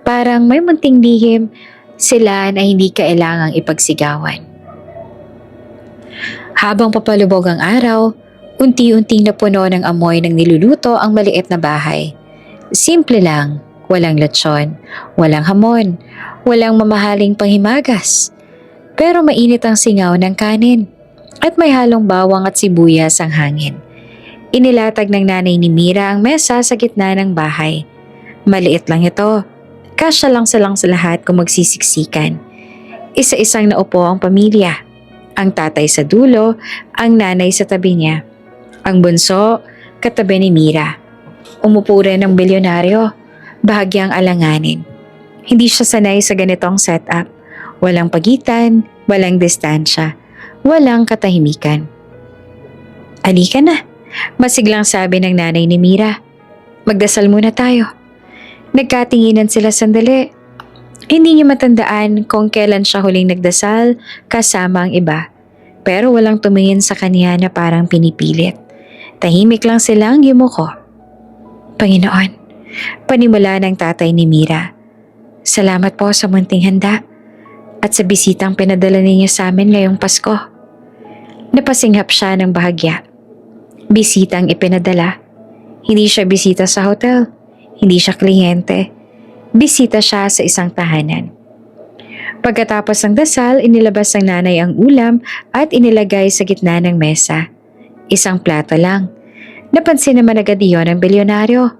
Parang may munting lihim sila na hindi kailangang ipagsigawan. Habang papalubog ang araw, unti-unting napuno ng amoy ng niluluto ang maliit na bahay. Simple lang, walang lechon, walang hamon, walang mamahaling panghimagas. Pero mainit ang singaw ng kanin at may halong bawang at sibuyas ang hangin. Inilatag ng nanay ni Mira ang mesa sa gitna ng bahay. Maliit lang ito. Kasya lang silang sa lahat kung magsisiksikan. Isa-isang naupo ang pamilya. Ang tatay sa dulo, ang nanay sa tabi niya. Ang bunso, katabi ni Mira. Umupo rin ang bilyonaryo, bahagyang alanganin. Hindi siya sanay sa ganitong setup. Walang pagitan, walang distansya, walang katahimikan. Alika na. Masiglang sabi ng nanay ni Mira. Magdasal muna tayo. Nagkatinginan sila sandali. Hindi niya matandaan kung kailan siya huling nagdasal kasama ang iba. Pero walang tumingin sa kanya na parang pinipilit. Tahimik lang silang yumuko. Panginoon, panimula ng tatay ni Mira. Salamat po sa munting handa at sa bisitang pinadala ninyo sa amin ngayong Pasko. Napasinghap siya ng bahagya. Bisitang ipinadala. Hindi siya bisita sa hotel. Hindi siya kliyente. Bisita siya sa isang tahanan. Pagkatapos ng dasal, inilabas ng nanay ang ulam at inilagay sa gitna ng mesa. Isang plato lang. Napansin naman agad iyon ng bilyonaryo.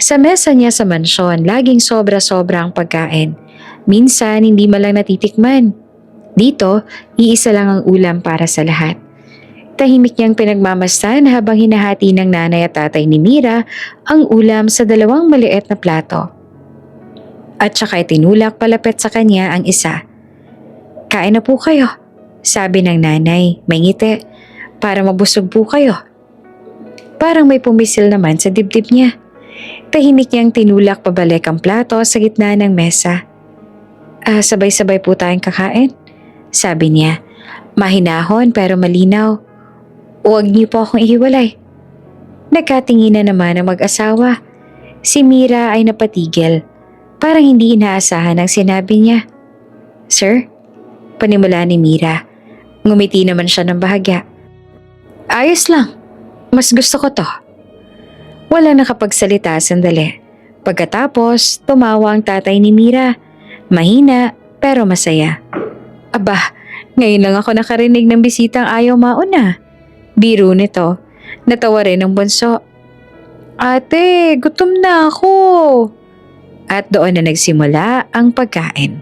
Sa mesa niya sa mansyon, laging sobra-sobra ang pagkain. Minsan, hindi malang natitikman. Dito, iisa lang ang ulam para sa lahat. Tahimik niyang pinagmamasdan habang hinahati ng nanay at tatay ni Mira ang ulam sa dalawang maliit na plato. At saka tinulak palapit sa kanya ang isa. "Kain na po kayo," sabi ng nanay, may ngiti, "para mabusog po kayo." Parang may pumisil naman sa dibdib niya. Tahimik niyang tinulak pabalik ang plato sa gitna ng mesa. Sabay-sabay po tayong kakain," sabi niya. Mahinahon pero malinaw. "Huwag niyo po akong ihiwalay." Nagkatinginan naman ang mag-asawa. Si Mira ay napatigil. Parang hindi inaasahan ang sinabi niya. "Sir?" Panimula ni Mira. Ngumiti naman siya ng bahagya. "Ayos lang. Mas gusto ko to." Walang nakapagsalita sandali. Pagkatapos, tumawa ang tatay ni Mira. Mahina pero masaya. "Aba, ngayon lang ako nakarinig ng bisitang ayaw mauna." Biro nito. Natawa rin ang bunso. "Ate, gutom na ako." At doon na nagsimula ang pagkain.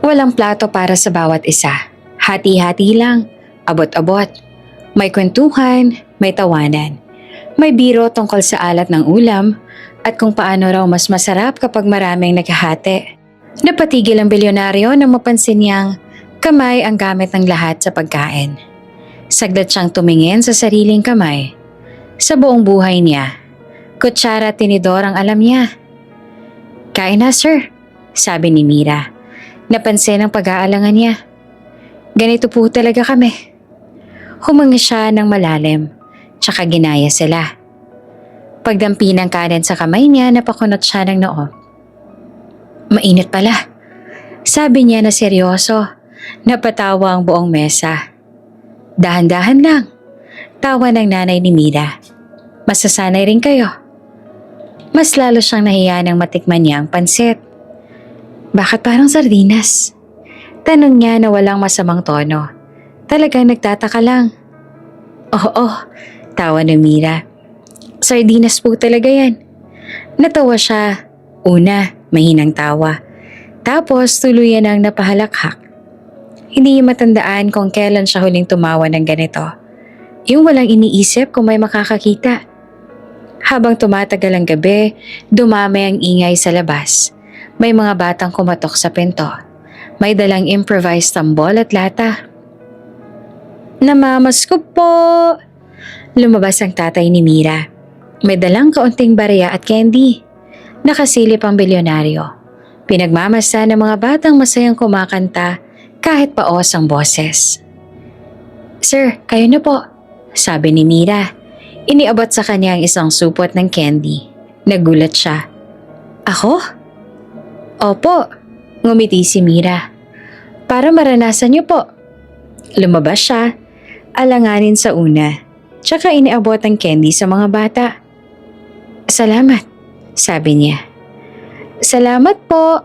Walang plato para sa bawat isa. Hati-hati lang. Abot-abot. May kwentuhan, may tawanan. May biro tungkol sa alat ng ulam at kung paano raw mas masarap kapag maraming naghahati. Napatigil ang bilyonaryo nang mapansin niyang kamay ang gamit ng lahat sa pagkain. Saglit siyang tumingin sa sariling kamay. Sa buong buhay niya, kutsara at tinidor ang alam niya. "Kain na, sir," sabi ni Mira. Napansin ang pag-aalangan niya. "Ganito po talaga kami." Huminga siya ng malalim, tsaka ginaya sila. Pagdampi ng kanin sa kamay niya, napakunot siya ng noo. "Mainit pala," sabi niya na seryoso. Napatawa ang buong mesa. "Dahan-dahan lang," tawa ng nanay ni Mira. "Masasanay rin kayo." Mas lalo siyang nahiya nang matikman niya ang pansit. "Bakit parang sardinas?" Tanong niya na walang masamang tono. Talagang nagtataka lang. "Oo," tawa ni Mira. "Sardinas po talaga yan." Natawa siya. Una, mahinang tawa. Tapos tuluyan ang napahalakhak. Hindi niya matandaan kung kailan siya huling tumawa ng ganito. Yung walang iniisip kung may makakakita. Habang tumatagal ang gabi, dumami ang ingay sa labas. May mga batang kumatok sa pinto. May dalang improvised tambol at lata. "Namamasko po!" Lumabas ang tatay ni Mira. May dalang kaunting barya at candy. Nakasilip ang bilyonaryo. Pinagmamasa ng mga batang masayang kumakanta kahit paos ang boses. "Sir, kayo na po," sabi ni Mira. Iniabot sa kanya ang isang supot ng candy. Nagulat siya. "Ako?" "Opo," ngumiti si Mira. "Para maranasan niyo po." Lumabas siya, alanganin sa una, tsaka iniabot ang candy sa mga bata. "Salamat," sabi niya. "Salamat po,"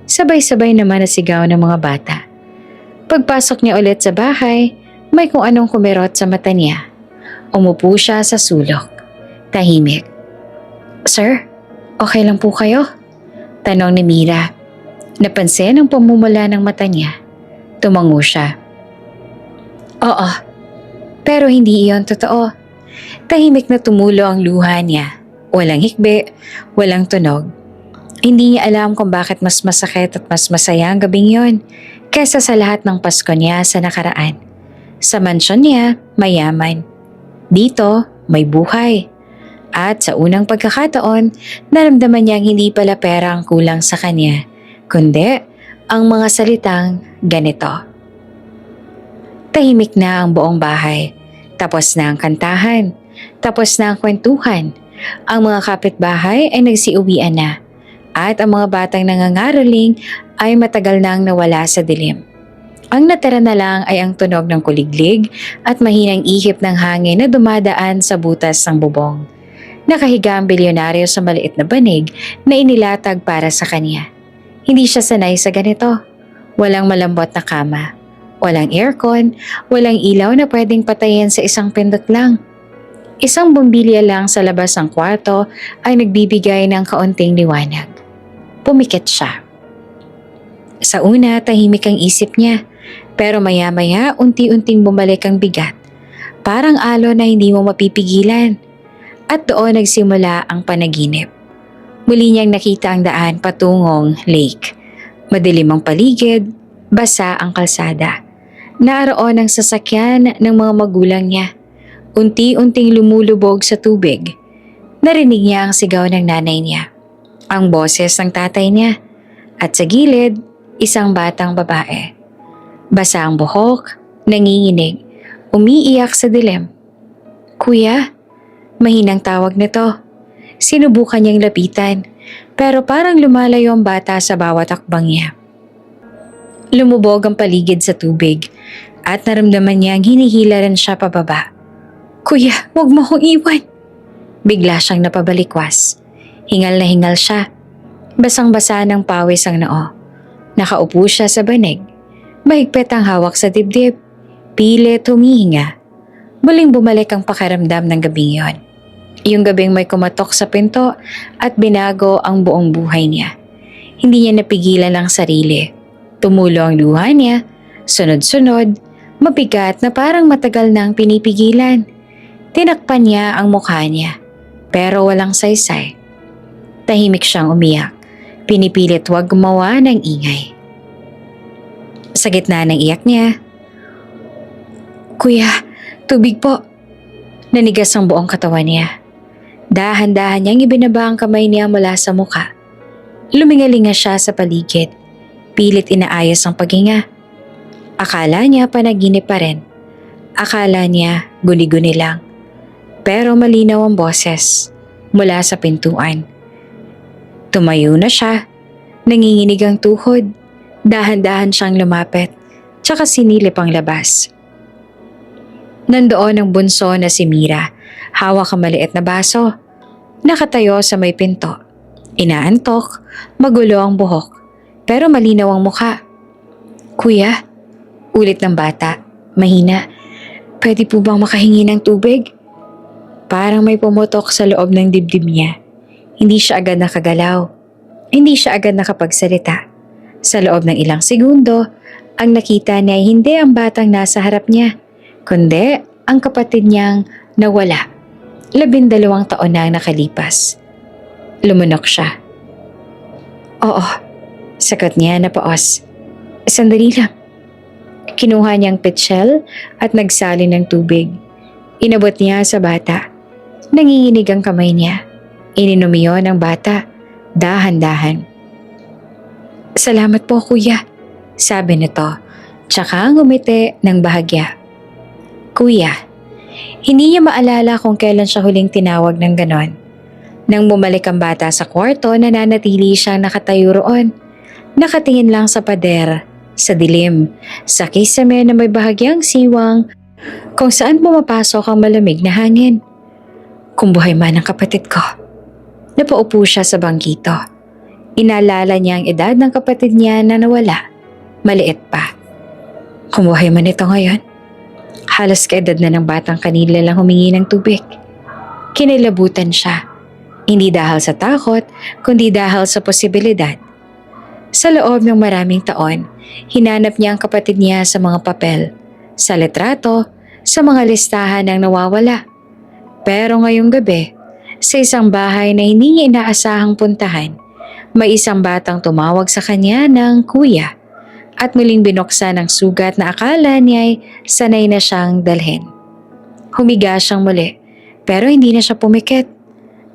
sabay-sabay naman nasigaw ng mga bata. Pagpasok niya ulit sa bahay, may kung anong kumirot sa mata niya. Umupo siya sa sulok. Tahimik. "Sir, okay lang po kayo?" Tanong ni Mira. Napansin ang pamumula ng mata niya. Tumango siya. "Oo, pero hindi iyon totoo." Tahimik na tumulo ang luha niya. Walang hikbi, walang tunog. Hindi niya alam kung bakit mas masakit at mas masaya ang gabing yon kesa sa lahat ng Pasko niya sa nakaraan. Sa mansyon niya, mayaman. Dito, may buhay. At sa unang pagkakataon, naramdaman niyang hindi pala pera ang kulang sa kanya, kundi ang mga salitang ganito. Tahimik na ang buong bahay. Tapos na ang kantahan. Tapos na ang kwentuhan. Ang mga kapitbahay ay nagsiuwian na. At ang mga batang nangangaraling ay matagal nang nawala sa dilim. Ang natira na lang ay ang tunog ng kuliglig at mahinang ihip ng hangin na dumadaan sa butas ng bubong. Nakahiga ang bilyonaryo sa maliit na banig na inilatag para sa kanya. Hindi siya sanay sa ganito. Walang malambot na kama. Walang aircon, walang ilaw na pwedeng patayin sa isang pindot lang. Isang bumbilya lang sa labas ng kwarto ay nagbibigay ng kaunting liwanag. Pumikit siya. Sa una, tahimik ang isip niya, pero maya-maya unti-unting bumalik ang bigat. Parang alon na hindi mo mapipigilan. At doon nagsimula ang panaginip. Muli niyang nakita ang daan patungong lake. Madilim ang paligid, basa ang kalsada. Naroon ang sasakyan ng mga magulang niya. Unti-unting lumulubog sa tubig. Narinig niya ang sigaw ng nanay niya, ang boses ng tatay niya, at sa gilid, isang batang babae. Basa ang buhok, nanginginig, umiiyak sa dilim. "Kuya?" Mahinang tawag nito. Sinubukan niyang lapitan, pero parang lumalayo ang bata sa bawat akbang niya. Lumubog ang paligid sa tubig at naramdaman niyang hinihilaran siya pababa. "Kuya, huwag mo akong iwan." Bigla siyang napabalikwas. Hingal na hingal siya. Basang-basa ng pawis ang noo. Nakaupo siya sa banig. Mahigpit ang hawak sa dibdib. Pilit humihinga. Muling bumalik ang pakiramdam ng gabing yon. Yung gabing may kumatok sa pinto at binago ang buong buhay niya. Hindi niya napigilan ang sarili. Tumulo ang luha niya, sunod-sunod, mabigat na parang matagal nang pinipigilan. Tinakpan niya ang mukha niya, pero walang saysay. Tahimik siyang umiyak, pinipilit huwag gumawa ng ingay. Sa gitna ng iyak niya, "Kuya, tubig po." Nanigas ang buong katawan niya. Dahan-dahan niyang ibinaba ang kamay niya mula sa mukha. Lumingalinga siya sa paligid. Pilit inaayos ang paghinga. Akala niya panaginip pa rin. Akala niya guni-guni lang. Pero malinaw ang boses mula sa pintuan. Tumayo na siya. Nanginginig ang tuhod. Dahan-dahan siyang lumapit. Tsaka sinilip ang labas. Nandoon ang bunso na si Mira. Hawak ang maliit na baso. Nakatayo sa may pinto. Inaantok, magulo ang buhok. Pero malinaw ang mukha. "Kuya?" Ulit ng bata. Mahina. "Pwede po bang makahingi ng tubig?" Parang may pumutok sa loob ng dibdib niya. Hindi siya agad nakagalaw. Hindi siya agad nakapagsalita. Sa loob ng ilang segundo, ang nakita niya ay hindi ang batang nasa harap niya, kundi ang kapatid niyang nawala. 12 taon na ang nakalipas. Lumunok siya. "Oo," sagot niya na paos. "Sandali lang." Kinuha niyang petsyel at nagsalin ng tubig. Inabot niya sa bata. Nanginginig ang kamay niya. Ininom iyon ng bata, dahan-dahan. "Salamat po, kuya," sabi nito, tsaka ngumiti ng bahagya. "Kuya." Hindi niya maalala kung kailan siya huling tinawag ng ganon. Nang bumalik ang bata sa kwarto, nananatili siyang nakatayo roon. Nakatingin lang sa pader, sa dilim, sa kisame na may bahagyang siwang kung saan pumapasok ang malamig na hangin. Kung buhay man ang kapatid ko. Napaupo siya sa bangkito. Inaalala niya ang edad ng kapatid niya na nawala. Maliit pa. Kung buhay man ito ngayon. Halos kaedad na ng batang kanila lang humingi ng tubig. Kinilabutan siya. Hindi dahil sa takot, kundi dahil sa posibilidad. Sa loob ng maraming taon, hinanap niya ang kapatid niya sa mga papel, sa litrato, sa mga listahan ng nawawala. Pero ngayong gabi, sa isang bahay na hindi niya inaasahang puntahan, may isang batang tumawag sa kanya ng kuya at muling binuksan ang sugat na akala niya ay sanay na siyang dalhin. Humiga siyang muli, pero hindi na siya pumikit.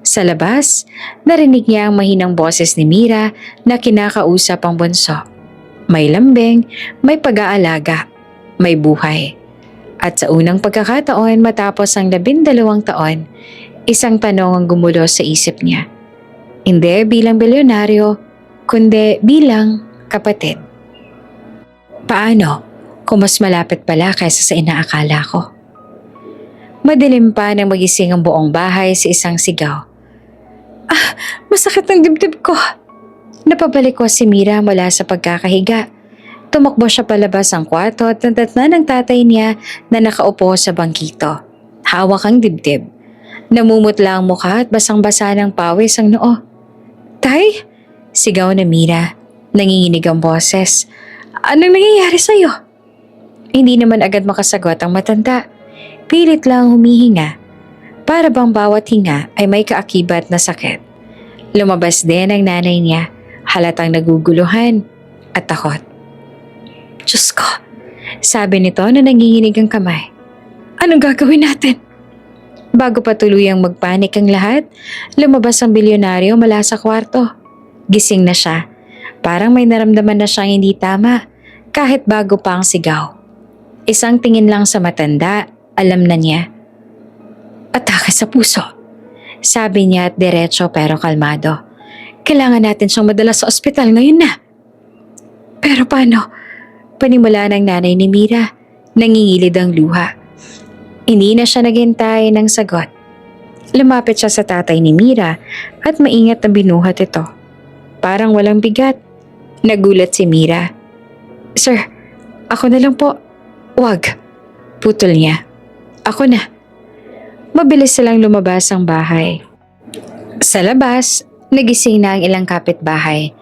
Sa labas, narinig niya ang mahinang boses ni Mira na kinakausap ang bunso. May lambing, may pag-aalaga, may buhay. At sa unang pagkakataon matapos ang 12 taon, isang tanong ang gumulo sa isip niya. Hindi bilang bilyonaryo, kundi bilang kapatid. Paano kung mas malapit pala kaysa sa inaakala ko? Madilim pa nang magising ang buong bahay sa isang sigaw. "Ah, masakit ang dibdib ko." Napabalik ko si Mira mula sa pagkakahiga. Tumakbo siya palabas ang kwarto at nadatnan ng tatay niya na nakaupo sa bangkito. Hawak ang dibdib. Namumutla ang mukha at basang-basa ng pawis ang noo. Tay? Sigaw na Mira. Nanginginig ang boses. Anong nangyayari sa'yo? Hindi naman agad makasagot ang matanda. Pilit lang humihinga. Para bang bawat hinga ay may kaakibat na sakit. Lumabas din ang nanay niya, halatang naguguluhan at takot. Diyos ko, sabi nito na nanginginig ang kamay. Anong gagawin natin? Bago pa tuluyang magpanik ang lahat, lumabas ang bilyonaryo mula sa kwarto. Gising na siya. Parang may naramdaman na siyang hindi tama kahit bago pa ang sigaw. Isang tingin lang sa matanda, alam na niya. Atake sa puso. Sabi niya at diretso pero kalmado. Kailangan natin siyang madala sa ospital ngayon na. Pero paano? Panimula ng nanay ni Mira. Nangingilid ang luha. Hindi na siya naghintay ng sagot. Lumapit siya sa tatay ni Mira at maingat na binuhat ito. Parang walang bigat. Nagulat si Mira. Sir, ako na lang po. Wag. Putol niya. Ako na. Mabilis silang lumabas ang bahay. Sa labas, nagising na ang ilang kapitbahay.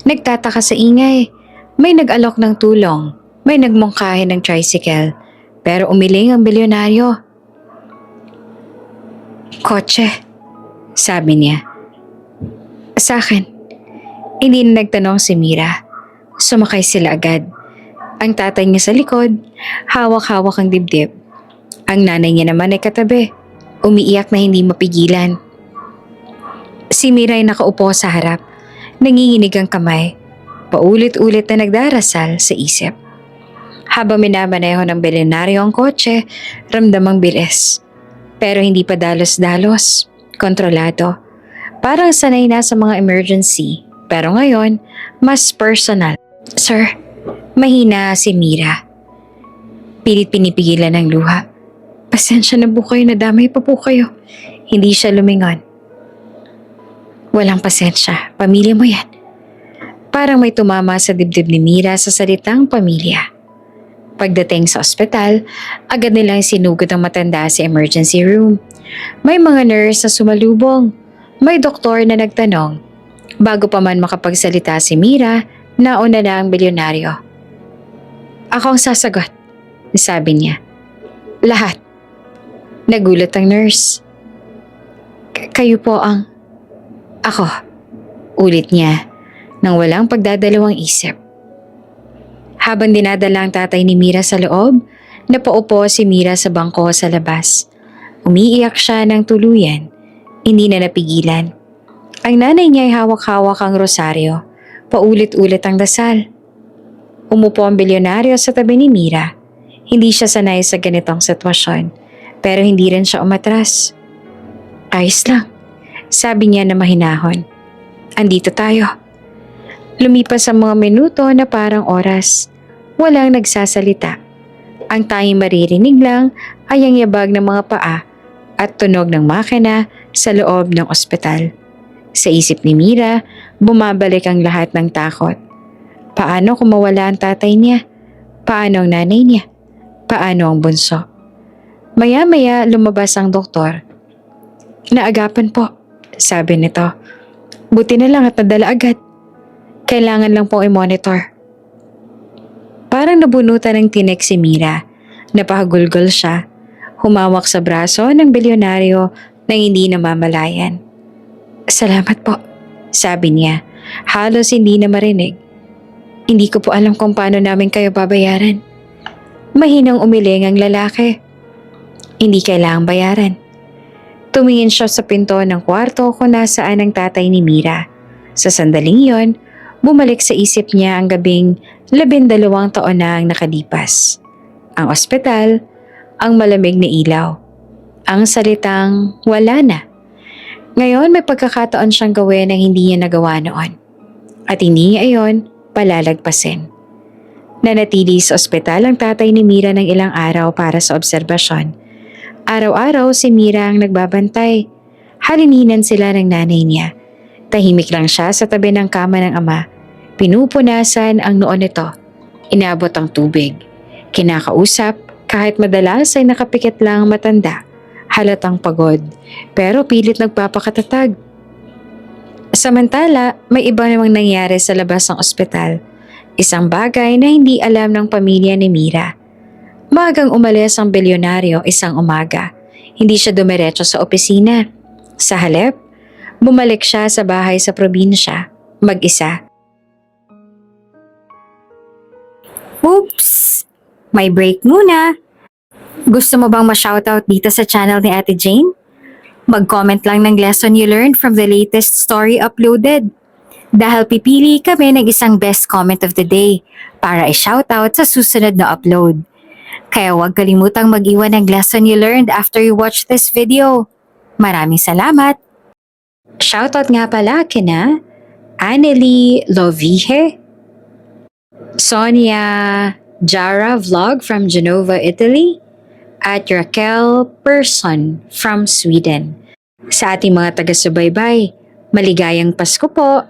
Nagtataka sa ingay. May nag-alok ng tulong. May nagmungkahi ng tricycle. Pero umiling ang bilyonaryo. Kotse, sabi niya. Sa akin. Hindi na nagtanong si Mira. Sumakay sila agad. Ang tatay niya sa likod, hawak-hawak ang dibdib. Ang nanay niya naman ay katabi, umiiyak na hindi mapigilan. Si Mira ay nakaupo sa harap, nanginginig ang kamay, paulit-ulit na nagdarasal sa isip. Habang minamaneho ng bilyonaryo ang kotse, ramdamang bilis. Pero hindi pa dalos-dalos, kontrolado. Parang sanay na sa mga emergency, pero ngayon, mas personal. Sir, mahina si Mira. Pilit pinipigilan ng luha. Pasensya na po kayo, nadamay pa po kayo. Hindi siya lumingon. Walang pasensya, pamilya mo yan. Parang may tumama sa dibdib ni Mira sa salitang pamilya. Pagdating sa ospital, agad nilang sinugod ang matanda sa emergency room. May mga nurse na sumalubong. May doktor na nagtanong. Bago pa man makapagsalita si Mira, nauna na ang bilyonaryo. Ako ang sasagot, sabi niya. Lahat. Nagulat ang nurse. Kayo po ang... Ako, ulit niya, nang walang pagdadalawang isip. Habang dinadala ang tatay ni Mira sa loob, napaupo si Mira sa bangko sa labas. Umiiyak siya ng tuluyan, hindi na napigilan. Ang nanay niya ay hawak-hawak ang rosaryo, paulit-ulit ang dasal. Umupo ang bilyonaryo sa tabi ni Mira. Hindi siya sanay sa ganitong sitwasyon, pero hindi rin siya umatras. Ayos lang, sabi niya na mahinahon. Andito tayo. Lumipas ang mga minuto na parang oras. Walang nagsasalita. Ang tanging maririnig lang ay ang yabag ng mga paa at tunog ng makina sa loob ng ospital. Sa isip ni Mira, bumabalik ang lahat ng takot. Paano kung mawala ang tatay niya? Paano ang nanay niya? Paano ang bunso? Maya-maya lumabas ang doktor. Naagapan po, sabi nito. Buti na lang at nadala agad. Kailangan lang pong i-monitor. Parang nabunutan ng tinik si Mira. Napahagulgol siya. Humawak sa braso ng bilyonaryo nang hindi namamalayan. Salamat po, sabi niya. Halos hindi na marinig. Hindi ko po alam kung paano namin kayo babayaran. Mahinang umiling ang lalaki. Hindi kailangang bayaran. Tumingin siya sa pinto ng kwarto kung nasaan ang tatay ni Mira. Sa sandaling yon, bumalik sa isip niya ang gabing 12 taon na ang nakalipas. Ang ospital, ang malamig na ilaw, ang salitang wala na. Ngayon may pagkakataon siyang gawin ang hindi niya nagawa noon. At hindi niya iyon palalagpasin. Nanatili sa ospital ang tatay ni Mira ng ilang araw para sa obserbasyon. Araw-araw si Mira ang nagbabantay. Halininan sila ng nanay niya. Tahimik lang siya sa tabi ng kama ng ama. Pinupunasan ang noo nito. Inabot ang tubig. Kinakausap kahit madalas ay nakapikit lang ang matanda. Halatang pagod, pero pilit nagpapakatatag. Samantala, may iba namang nangyari sa labas ng ospital. Isang bagay na hindi alam ng pamilya ni Mira. Magang umalis ang bilyonaryo isang umaga. Hindi siya dumiretso sa opisina. Sa halip, bumalik siya sa bahay sa probinsya, mag-isa. Oops! May break muna. Gusto mo bang ma-shoutout dito sa channel ni Ate Jane? Mag-comment lang ng lesson you learned from the latest story uploaded. Dahil pipili kami ng isang best comment of the day para i-shoutout sa susunod na upload. Kaya huwag kalimutang mag-iwan ng lesson you learned after you watch this video. Maraming salamat! Shoutout nga pala kina Anneli Lovije, Sonia Jara Vlog from Genova, Italy, at Raquel Person from Sweden. Sa ating mga taga-subaybay, maligayang Pasko po!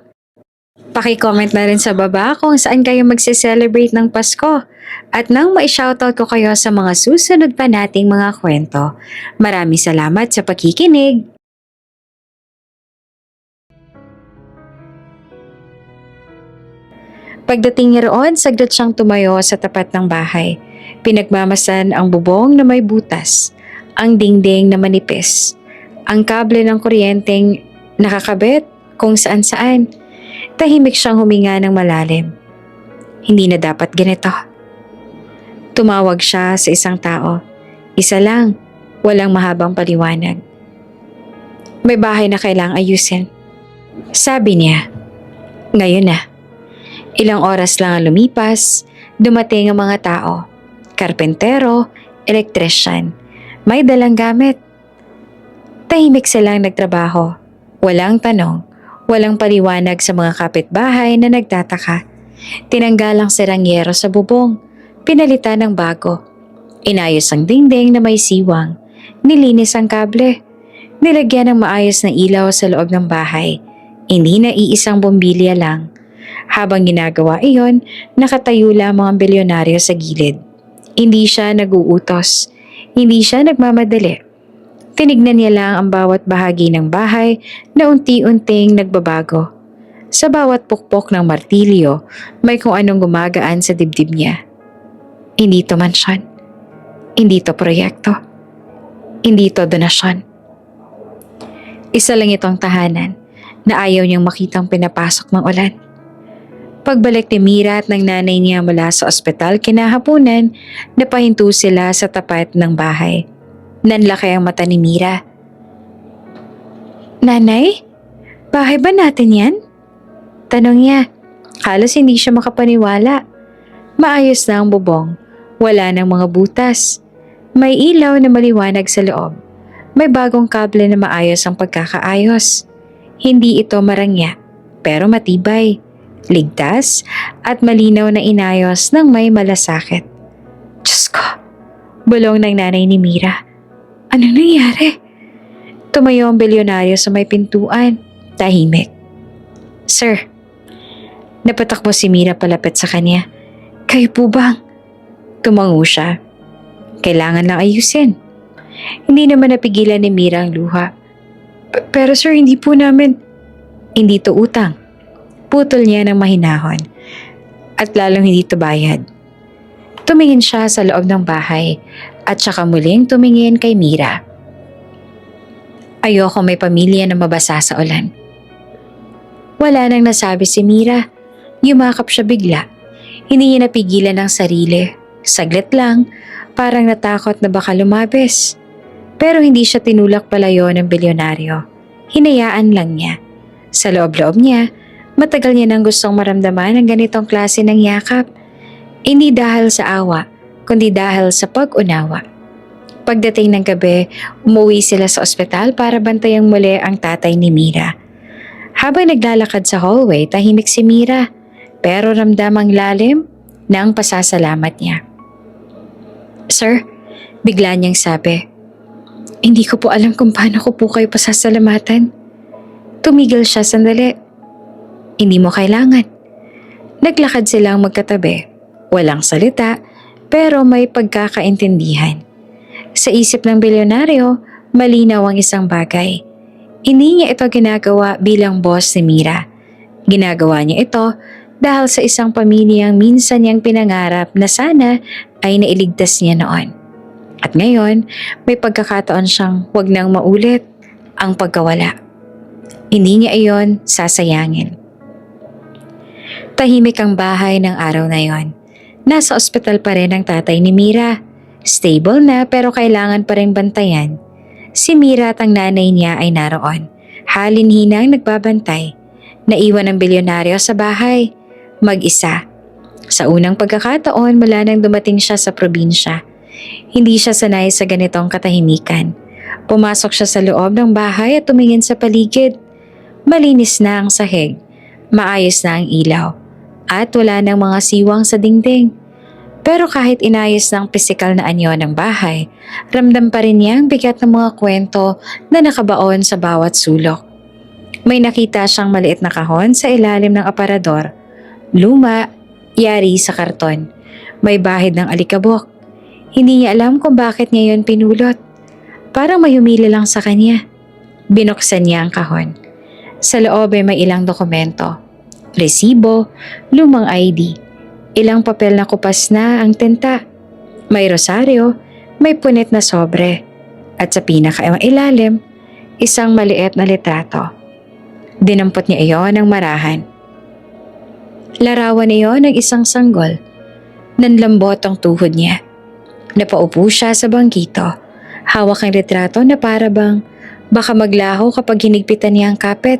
Paki-comment na rin sa baba kung saan kayo magse-celebrate ng Pasko at nang ma-shoutout ko kayo sa mga susunod pa nating mga kwento. Maraming salamat sa pakikinig! Pagdating niya roon, saglit siyang tumayo sa tapat ng bahay. Pinagmamasan ang bubong na may butas, ang dingding na manipis, ang kable ng kuryenteng nakakabit kung saan-saan. Tahimik siyang huminga ng malalim. Hindi na dapat ganito. Tumawag siya sa isang tao. Isa lang, walang mahabang paliwanag. May bahay na kailangang ayusin. Sabi niya, ngayon na. Ilang oras lang ang lumipas, dumating ang mga tao. Karpentero, elektrisyan, may dalang gamit. Tahimik silang nagtrabaho. Walang tanong, walang paliwanag sa mga kapitbahay na nagtataka. Tinanggal ang sirangyero sa bubong, pinalitan ng bago. Inayos ang dingding na may siwang, nilinis ang kable. Nilagyan ng maayos na ilaw sa loob ng bahay. Hindi na iisang bombilya lang. Habang ginagawa iyon, nakatayo lamang ang bilyonaryo sa gilid. Hindi siya naguutos. Hindi siya nagmamadali. Tinignan niya lang ang bawat bahagi ng bahay na unti-unting nagbabago. Sa bawat pukpok ng martilyo, may kung anong gumagaan sa dibdib niya. Hindi to mansyon. Hindi to proyekto. Hindi to donasyon. Isa lang itong tahanan na ayaw niyang makitang pinapasok ng ulan. Pagbalik ni Mira at ng nanay niya mula sa ospital kinahaponan, napahinto sila sa tapat ng bahay. Nanlaki ang mata ni Mira. Nanay, bahay ba natin yan? Tanong niya. Halos hindi siya makapaniwala. Maayos na ang bubong. Wala nang mga butas. May ilaw na maliwanag sa loob. May bagong kable na maayos ang pagkakaayos. Hindi ito marangya, pero matibay. Ligtas at malinaw na inayos ng may malasakit. Diyos ko, bulong ng nanay ni Mira. Anong nangyari? Tumayo ang bilyonaryo sa may pintuan. Tahimik. Sir, napatakbo si Mira palapit sa kanya. Kayo po bang? Tumango siya. Kailangan lang ayusin. Hindi naman napigilan ni Mira ang luha. Pero sir, hindi po namin. Hindi to utang. Putol niya ng mahinahon. At lalong hindi to bayad. Tumingin siya sa loob ng bahay at saka muling tumingin kay Mira. Ayoko may pamilya na mabasa sa ulan. Wala nang nasabi si Mira. Yumakap siya bigla. Hindi niya napigilan ang sarili. Saglit lang, parang natakot na baka lumabis. Pero hindi siya tinulak palayo ng bilyonaryo. Hinayaan lang niya. Sa loob-loob niya, matagal niya nang gustong maramdaman ang ganitong klase ng yakap. Hindi dahil sa awa, kundi dahil sa pag-unawa. Pagdating ng gabi, umuwi sila sa ospital para bantayang muli ang tatay ni Mira. Habang naglalakad sa hallway, tahimik si Mira, pero ramdam ang lalim ng pasasalamat niya. Sir, bigla niyang sabi, hindi ko po alam kung paano ko po kayo pasasalamatan. Tumigil siya sandali. Hindi mo kailangan. Naglakad silang magkatabi. Walang salita, pero may pagkakaintindihan. Sa isip ng bilyonaryo, Malinaw ang isang bagay. Hindi niya ito ginagawa bilang boss ni Mira. Ginagawa niya ito dahil sa isang pamilyang minsan niyang pinangarap na sana ay nailigtas niya noon. At ngayon, may pagkakataon siyang wag nang maulit ang pagkawala. Hindi niya iyon sasayangin. Tahimik ang bahay ng araw na yon. Nasa ospital pa rin ang tatay ni Mira. Stable na pero kailangan pa rin bantayan. Si Mira at ang nanay niya ay naroon. Halin-hinang nagbabantay. Naiwan ang bilyonaryo sa bahay. Mag-isa. Sa unang pagkakataon mula nang dumating siya sa probinsya. Hindi siya sanay sa ganitong katahimikan. Pumasok siya sa loob ng bahay at tumingin sa paligid. Malinis na ang sahig. Maayos na ang ilaw. At wala nang mga siwang sa dingding. Pero kahit inayos ng pisikal na anyo ng bahay, ramdam pa rin niya ang bigat ng mga kwento na nakabaon sa bawat sulok. May nakita siyang maliit na kahon sa ilalim ng aparador. Luma, yari sa karton. May bahid ng alikabok. Hindi niya alam kung bakit niya yun pinulot. Parang may humili lang sa kanya. Binuksan niya ang kahon. Sa loob ay may ilang dokumento. Resibo, lumang ID. Ilang papel na kupas na ang tinta. May rosaryo, may punit na sobre. At sa pinakailalim, isang maliit na litrato. Dinampot niya iyon ng marahan. Larawan iyon ng isang sanggol. Nanlambot ang tuhod niya. Napaupo siya sa bangkito. Hawak ang litrato na parabang baka maglaho kapag hinigpitan niya ang kapit.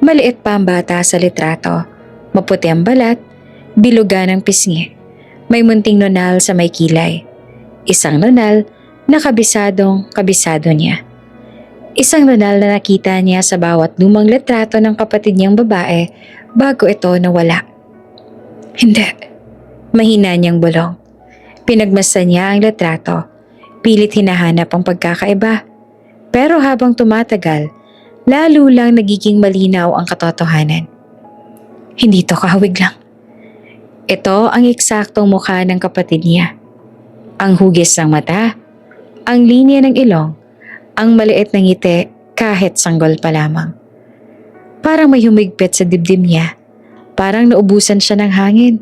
Maliit pa ang bata sa litrato. Maputi ang balat. Bilugan ng pisngi. May munting nonal sa may kilay. Isang nonal na kabisado niya. Isang nonal na nakita niya sa bawat lumang litrato ng kapatid niyang babae bago ito nawala. Hindi. Mahina niyang bulong. Pinagmasdan niya ang litrato. Pilit hinahanap ang pagkakaiba. Pero habang tumatagal, lalo lang nagiging malinaw ang katotohanan. Hindi to kahawig lang. Ito ang eksaktong mukha ng kapatid niya. Ang hugis ng mata, ang linya ng ilong, ang maliit na ngiti kahit sanggol pa lamang. Parang may humigpit sa dibdib niya. Parang naubusan siya ng hangin.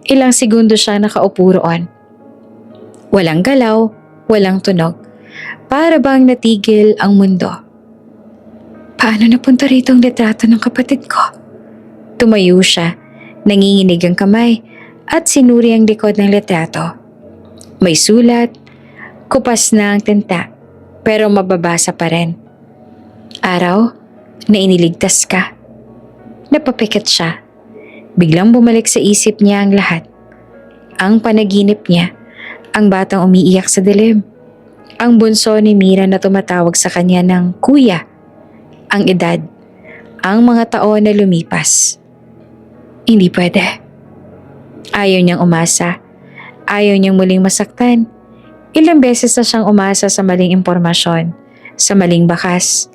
Ilang segundo siya nakaupo roon. Walang galaw, walang tunog. Para bang natigil ang mundo. Paano napunta rito ang litrato ng kapatid ko? Tumayo siya. Nanginginig ang kamay at sinuri ang likod ng litrato. May sulat, kupas na ang tinta, pero mababasa pa rin. Araw na iniligtas ka. Napapikit siya. Biglang bumalik sa isip niya ang lahat. Ang panaginip niya, ang batang umiiyak sa dilim, ang bunso ni Mira na tumatawag sa kanya ng kuya, ang edad, ang mga taon na lumipas. Hindi pwede. Ayaw niyang umasa. Ayaw niyang muling masaktan. Ilang beses na siyang umasa sa maling impormasyon, sa maling bakas.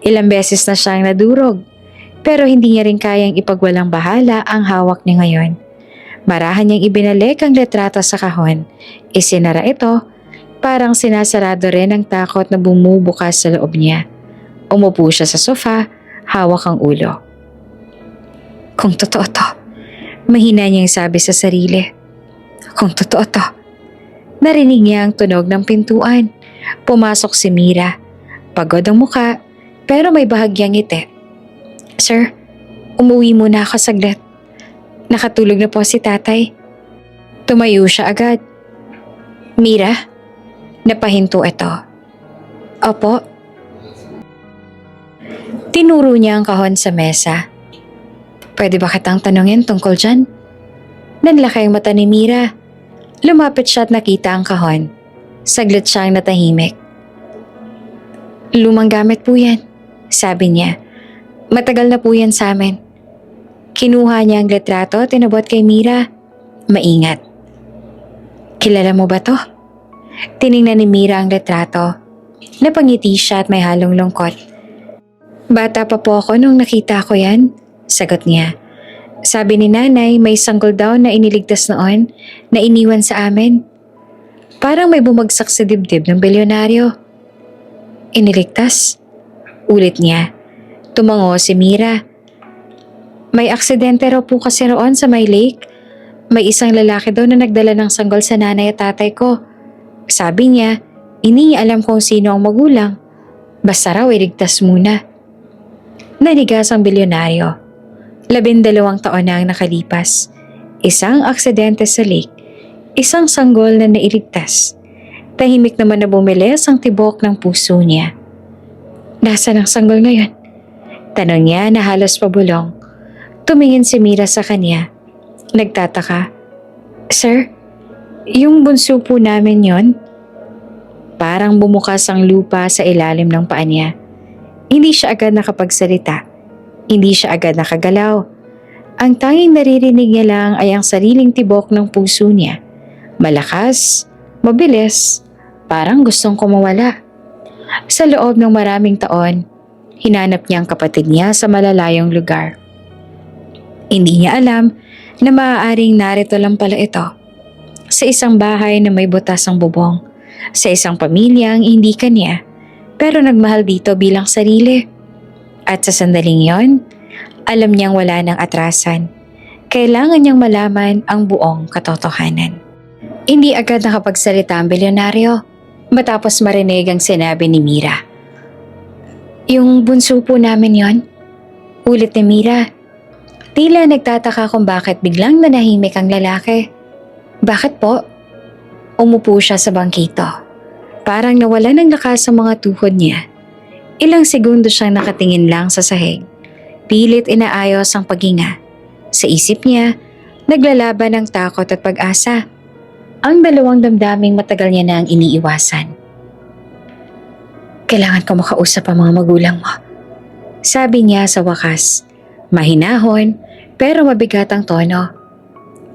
Ilang beses na siyang nadurog. Pero hindi niya rin kayang ipagwalang bahala ang hawak niya ngayon. Marahan niyang ibinalik ang litrato sa kahon. Isinara ito, parang sinasarado rin ang takot na bumubukas sa loob niya. Umupo siya sa sofa, hawak ang ulo. Kung totoo to, mahina niyang sabi sa sarili. Kung totoo to. Narinig niya ang tunog ng pintuan. Pumasok si Mira. Pagod ang muka, pero may bahagyang ngiti. Sir, umuwi muna ako saglit. Nakatulog na po si tatay. Tumayo siya agad. Mira, napahinto ito. Opo. Tinuro niya ang kahon sa mesa. Pwede ba kitang tanungin tungkol dyan? Nanlaki ang mata ni Mira. Lumapit siya at nakita ang kahon. Saglit siyang natahimik. Lumang gamit po yan, sabi niya. Matagal na po yan sa amin. Kinuha niya ang litrato at tinabot kay Mira. Maingat. Kilala mo ba to? Tiningnan ni Mira ang litrato. Napangiti siya at may halong lungkot. Bata pa po ako nung nakita ko yan, sagot niya. Sabi ni nanay may sanggol daw na iniligtas noon na iniwan sa amin. Parang may bumagsak sa dibdib ng bilyonaryo. Iniligtas? Ulit niya. Tumango si Mira. May aksidente raw po kasi roon sa may lake. May isang lalaki daw na nagdala ng sanggol sa nanay at tatay ko. Sabi niya, hindi niya alam kung sino ang magulang. Basta raw iligtas muna. Nanigas ang bilyonaryo. 12 taon na ang nakalipas. Isang aksidente sa lake. Isang sanggol na nailigtas. Tahimik naman na bumilis ang tibok ng puso niya. Nasaan ang sanggol ngayon? Tanong niya na halos pabulong. Tumingin si Mira sa kanya. Nagtataka. Sir, yung bunso po namin yon? Parang bumukas ang lupa sa ilalim ng paa niya. Hindi siya agad nakapagsalita. Hindi siya agad nakagalaw. Ang tanging naririnig niya lang ay ang sariling tibok ng puso niya. Malakas, mabilis, parang gustong kumawala. Sa loob ng maraming taon, hinanap niya ang kapatid niya sa malalayong lugar. Hindi niya alam na maaaring narito lang pala ito. Sa isang bahay na may butas ang bubong. Sa isang pamilyang hindi kanya, pero nagmahal dito bilang sarili. At sa sandaling yon, alam niyang wala ng atrasan. Kailangan niyang malaman ang buong katotohanan. Hindi agad nakapagsalita ang bilyonaryo matapos marinig ang sinabi ni Mira. Yung bunso po namin yon? Ulit ni Mira. Tila nagtataka kung bakit biglang nanahimik ang lalaki. Bakit po? Umupo siya sa bangkito. Parang nawala ng lakas ang mga tuhod niya. Ilang segundo siyang nakatingin lang sa sahig. Pilit inaayos ang paghinga. Sa isip niya, naglalaban ng takot at pag-asa. Ang dalawang damdaming matagal niya na ang iniiwasan. Kailangan ko makausap ang mga magulang mo. Sabi niya sa wakas. Mahinahon, pero mabigat ang tono.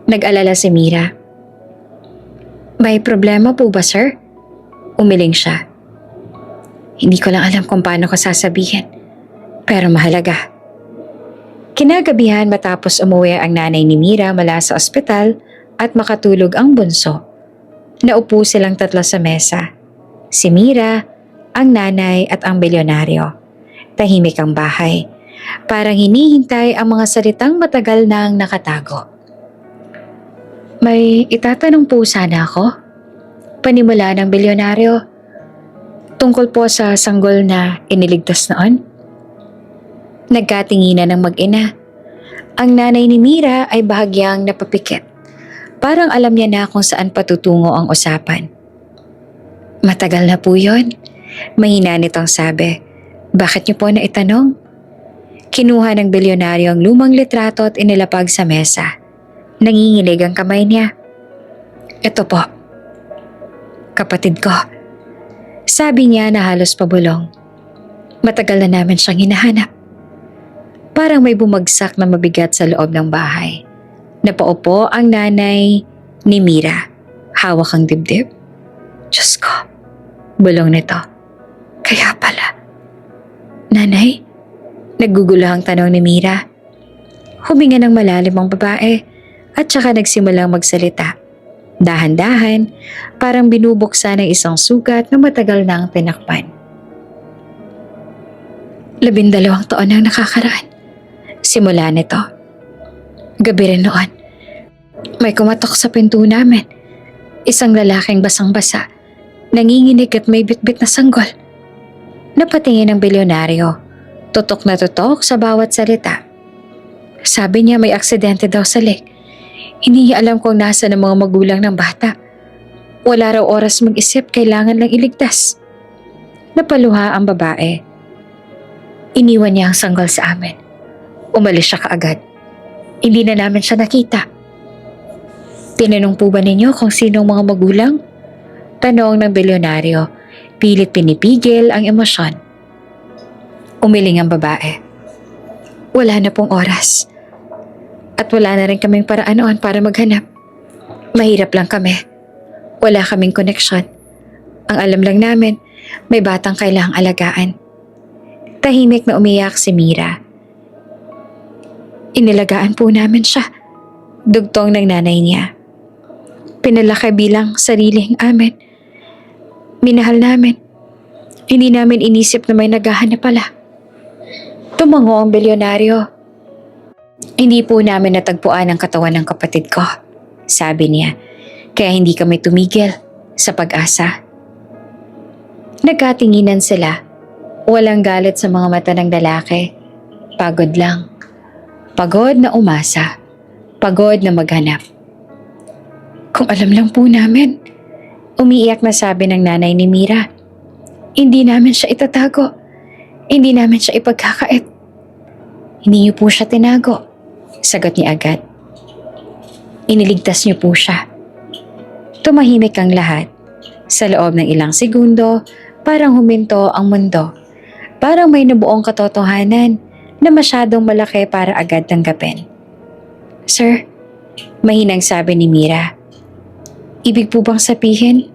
Nag-alala si Mira. May problema po ba, sir? Umiling siya. Hindi ko lang alam kung paano ko sasabihin. Pero mahalaga. Kinagabihan matapos umuwi ang nanay ni Mira mula sa ospital at makatulog ang bunso. Naupo silang tatlo sa mesa. Si Mira, ang nanay at ang bilyonaryo. Tahimik ang bahay. Parang hinihintay ang mga salitang matagal nang nakatago. May itatanong po sana ako. Panimula ng bilyonaryo. Tungkol po sa sanggol na iniligtas noon. Nagkatinginan ng mag-ina. Ang nanay ni Mira ay bahagyang napapikit. Parang alam niya na kung saan patutungo ang usapan. Matagal na po yun. Mahina nitong sabi. Bakit niyo po na itanong? Kinuha ng bilyonaryo ang lumang litrato at inilapag sa mesa. Nanginginig ang kamay niya. Ito po. Kapatid ko. Sabi niya na halos pabulong. Matagal na namin siyang hinahanap. Parang may bumagsak na mabigat sa loob ng bahay. Napaupo ang nanay ni Mira. Hawak ang dibdib. Diyos ko. Bulong nito. Kaya pala. Nanay? Naguguluhang tanong ni Mira. Huminga ng malalim ang babae at saka nagsimulang magsalita. Dahan-dahan, parang binubuksan ng isang sugat na matagal nang tinakpan. 12 taon nang nakakaraan. Simula nito. Gabi rin noon. May kumatok sa pinto namin. Isang lalaking basang-basa. Nanginginig at may bitbit na sanggol. Napatingin ang bilyonaryo. Tutok na tutok sa bawat salita. Sabi niya may aksidente daw sa lake. Hindi niya alam kung nasa ng mga magulang ng bata. Wala raw oras mag-isip, kailangan lang iligtas. Napaluha ang babae. Iniwan niya ang sanggol sa amin. Umalis siya kaagad. Hindi na namin siya nakita. Tinanong po ba ninyo kung sinong mga magulang? Tanong ng bilyonaryo. Pilit pinipigil ang emosyon. Umiling ang babae. Wala na pong oras. At wala na rin kaming paraan noon para maghanap. Mahirap lang kami. Wala kaming koneksyon. Ang alam lang namin, may batang kailangang alagaan. Tahimik na umiyak si Mira. Inilagaan po namin siya. Dugtong ng nanay niya. Pinalaki bilang sariling amin. Minahal namin. Hindi namin inisip na may naghahanap pala. Tumango ang bilyonaryo. Hindi po namin natagpuan ang katawan ng kapatid ko, sabi niya. Kaya hindi kami tumigil sa pag-asa. Nagkatinginan sila. Walang galit sa mga mata ng lalaki. Pagod lang. Pagod na umasa. Pagod na maghanap. Kung alam lang po namin, umiiyak na sabi ng nanay ni Mira. Hindi namin siya itatago. Hindi namin siya ipagkakait. Hindi niyo po siya tinago, sagot niya agad. Iniligtas niyo po siya. Tumahimik ang lahat. Sa loob ng ilang segundo, parang huminto ang mundo. Parang may nabuong katotohanan na masyadong malaki para agad tanggapin. Sir, mahinang sabi ni Mira. Ibig po bang sabihin?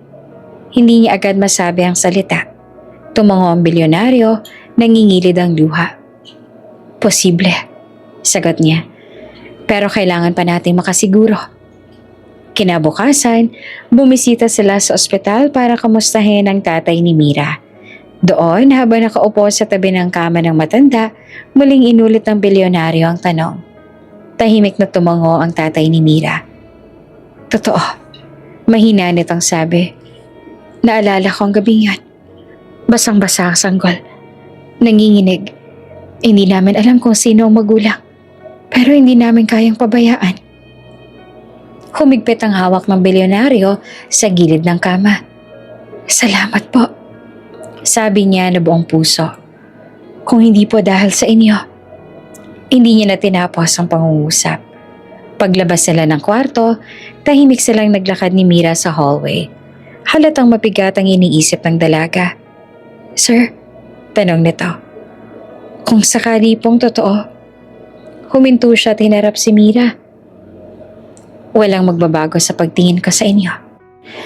Hindi niya agad masabi ang salita. Tumango ang bilyonaryo, nangingilid ang luha. Posible, sagot niya. Pero kailangan pa natin makasiguro. Kinabukasan, bumisita sila sa ospital para kamustahin ang tatay ni Mira. Doon, habang nakaupo sa tabi ng kama ng matanda, muling inulit ng bilyonaryo ang tanong. Tahimik na tumango ang tatay ni Mira. Totoo, mahina nitong sabi. Naalala ko ang gabing yan. Basang-basa ang sanggol. Nanginginig. Hindi namin alam kung sino ang magulang. Pero hindi namin kayang pabayaan. Humigpit ang hawak ng bilyonaryo sa gilid ng kama. Salamat po, sabi niya na buong puso. Kung hindi po dahil sa inyo. Hindi niya na tinapos ang pangungusap. Paglabas sila ng kwarto, tahimik silang naglakad ni Mira sa hallway. Halatang mabigat ang iniisip ng dalaga. Sir, tanong nito. Kung sakali pong totoo, huminto siya at hinarap si Mira. Walang magbabago sa pagtingin ko sa inyo.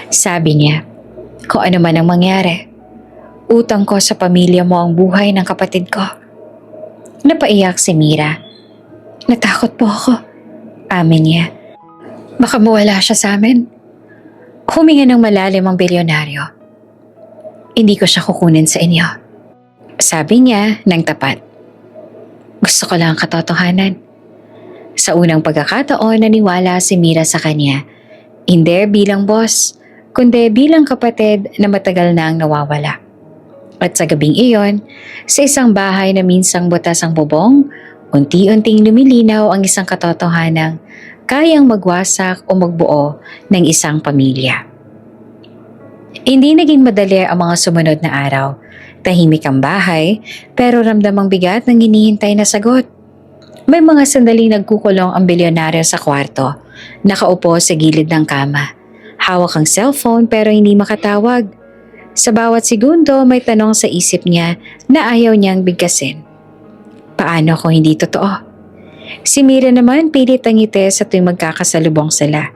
Sabi niya, kung ano man ang mangyari, utang ko sa pamilya mo ang buhay ng kapatid ko. Napaiyak si Mira. Natakot po ako, amin niya. Baka mawala siya sa amin. Huminga ng malalim ang bilyonaryo. Hindi ko siya kukunin sa inyo, sabi niya ng tapat. Gusto ko lang ang katotohanan. Sa unang pagkakataon, naniwala si Mira sa kanya. Hindi bilang boss, kundi bilang kapatid na matagal na ang nawawala. At sa gabing iyon, sa isang bahay na minsang butas ang bubong, unti-unting lumilinaw ang isang katotohanang kayang magwasak o magbuo ng isang pamilya. Hindi naging madali ang mga sumunod na araw. Tahimik ang bahay, pero ramdamang bigat ng hinihintay na sagot. May mga sandaling nagkukulong ang bilyonaryo sa kwarto, nakaupo sa gilid ng kama. Hawak ang cellphone pero hindi makatawag. Sa bawat segundo may tanong sa isip niya na ayaw niyang bigkasin. Paano kung hindi totoo? Si Mira naman pilit ang ngiti sa tuwing magkakasalubong sila.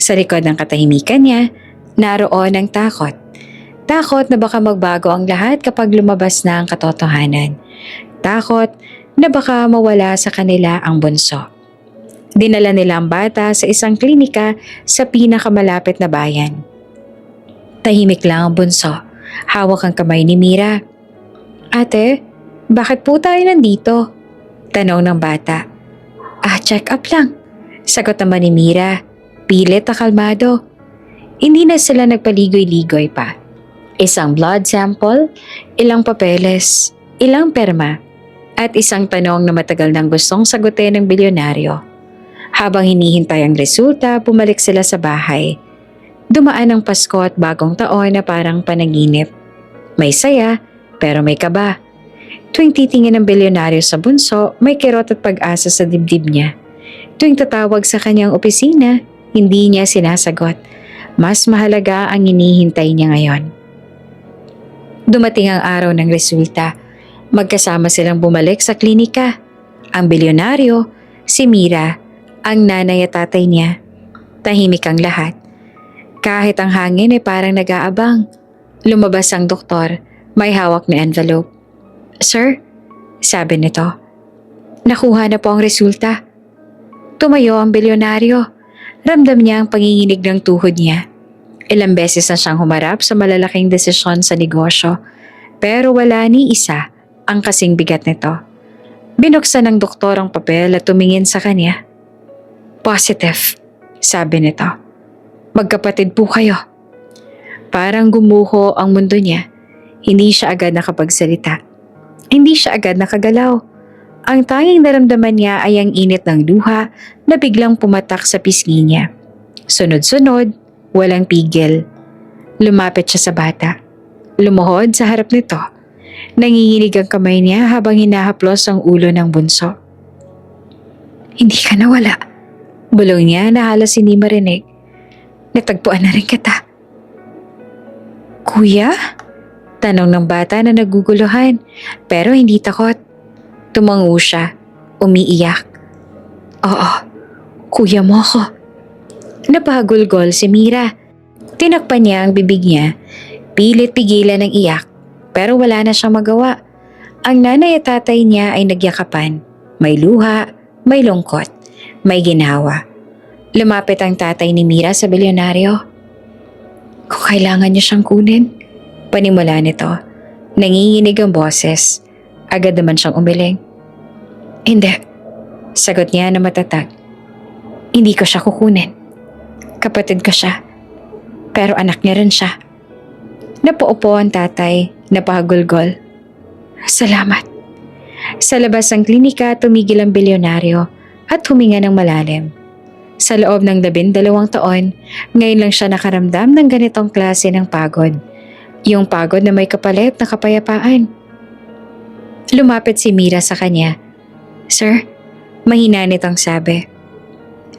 Sa likod ng katahimikan niya, naroon ang takot. Takot na baka magbago ang lahat kapag lumabas na ang katotohanan. Takot na baka mawala sa kanila ang bunso. Dinala nila ang bata sa isang klinika sa pinakamalapit na bayan. Tahimik lang ang bunso. Hawak ang kamay ni Mira. Ate, bakit po tayo nandito? Tanong ng bata. Check up lang. Sagot naman ni Mira. Pilit na kalmado. Hindi na sila nagpaligoy-ligoy pa. Isang blood sample, ilang papeles, ilang perma, at isang tanong na matagal nang gustong sagutin ng bilyonaryo. Habang hinihintay ang resulta, bumalik sila sa bahay. Dumaan ang Pasko at Bagong Taon na parang panaginip. May saya, pero may kaba. Tuwing titingin ng bilyonaryo sa bunso, may kirot at pag-asa sa dibdib niya. Tuwing tatawag sa kanyang opisina, hindi niya sinasagot. Mas mahalaga ang hinihintay niya ngayon. Dumating ang araw ng resulta. Magkasama silang bumalik sa klinika. Ang bilyonaryo, si Mira, ang nanay at tatay niya. Tahimik ang lahat. Kahit ang hangin ay parang nag-aabang. Lumabas ang doktor, may hawak na envelope. Sir, sabi nito, nakuha na po ang resulta. Tumayo ang bilyonaryo. Ramdam niya ang panginginig ng tuhod niya. Ilang beses na siyang humarap sa malalaking desisyon sa negosyo. Pero wala ni isa ang kasing bigat nito. Binuksan ng doktor ang papel at tumingin sa kanya. Positive, sabi nito. Magkapatid po kayo. Parang gumuho ang mundo niya. Hindi siya agad nakapagsalita. Hindi siya agad nakagalaw. Ang tanging naramdaman niya ay ang init ng luha na biglang pumatak sa pisngi niya. Sunod-sunod, walang pigil. Lumapit siya sa bata. Lumuhod sa harap nito. Nanginginig ang kamay niya habang hinahaplos ang ulo ng bunso. Hindi ka nawala. Bulong niya na halos hindi marinig. Natagpuan na rin kita. Kuya? Tanong ng bata na naguguluhan pero hindi takot. Tumango siya, umiiyak. Oo, kuya mo ako. Napahagulgol si Mira. Tinakpan niya ang bibig niya, pilit pigilan ng iyak pero wala na siyang magawa. Ang nanay at tatay niya ay nagyakapan. May luha, may lungkot, may ginawa. Lumapit ang tatay ni Mira sa bilyonaryo. Kung kailangan niya siyang kunin, panimula nito. Nanginginig ang boses. Agad naman siyang umiling. Hindi, sagot niya na matatag. Hindi ko siya kukunin. Kapatid ko siya. Pero anak niya rin siya. Napaupo ang tatay, napahagulgol. Salamat. Sa labas ng klinika, tumigil ang bilyonaryo at huminga ng malalim. Sa loob ng 12 taon, ngayon lang siya nakaramdam ng ganitong klase ng pagod. Yung pagod na may kapalit na kapayapaan. Lumapit si Mira sa kanya. Sir, mahina nitong sabi.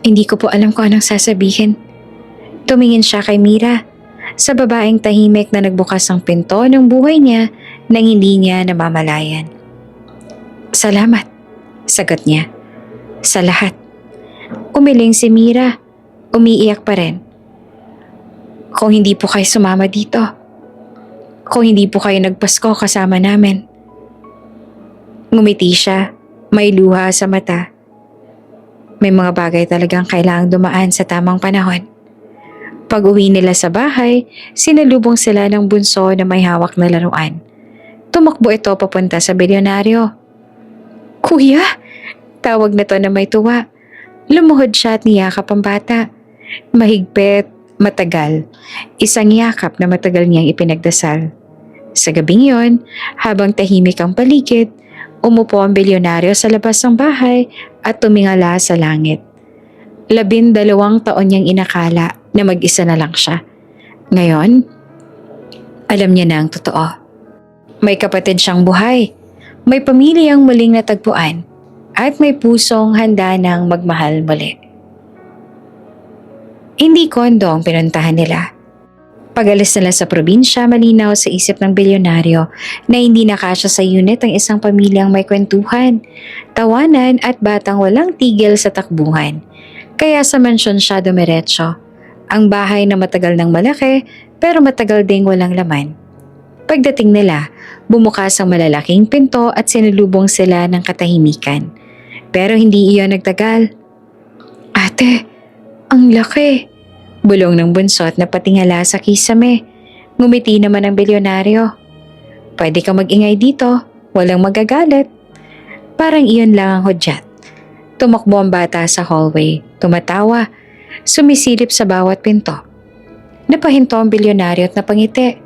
Hindi ko po alam kung anong sasabihin. Tumingin siya kay Mira, sa babaeng tahimik na nagbukas ng pinto ng buhay niya nang hindi niya namamalayan. Salamat, sagot niya. Sa lahat. Umiling si Mira, umiiyak pa rin. Kung hindi po kayo sumama dito, kung hindi po kayo nagpasko kasama namin. Ngumiti siya, may luha sa mata. May mga bagay talagang kailangang dumaan sa tamang panahon. Pag-uwi nila sa bahay, sinalubong sila ng bunso na may hawak na laruan. Tumakbo ito papunta sa bilyonaryo. Kuya! Tawag na to na may tuwa. Lumuhod siya at niyakap ang bata. Mahigpit, matagal. Isang yakap na matagal niyang ipinagdasal. Sa gabing yon, habang tahimik ang paligid, umupo ang bilyonaryo sa labas ng bahay at tumingala sa langit. 12 taon niyang inakala na mag-isa na lang siya. Ngayon, alam niya na ang totoo. May kapatid siyang buhay, may pamilyang muling natagpuan, at may pusong handa ng magmahal muli. Hindi kondo ang pinuntahan nila. Pag-alis nila sa probinsya, malinaw sa isip ng bilyonaryo na hindi nakasya sa unit ang isang pamilyang may kwentuhan, tawanan at batang walang tigil sa takbuhan. Kaya sa mansyon siya dumiretso. Ang bahay na matagal ng malaki pero matagal ding walang laman. Pagdating nila, bumukas ang malalaking pinto at sinulubong sila ng katahimikan. Pero hindi iyon nagtagal. Ate, ang laki! Bulong ng bunso at napatingala sa kisame. Ngumiti naman ang bilyonaryo. Pwede ka mag-ingay dito, walang magagalit. Parang iyon lang ang hudyat. Tumakbo ang bata sa hallway, tumatawa, sumisilip sa bawat pinto. Napahinto ang bilyonaryo at napangiti.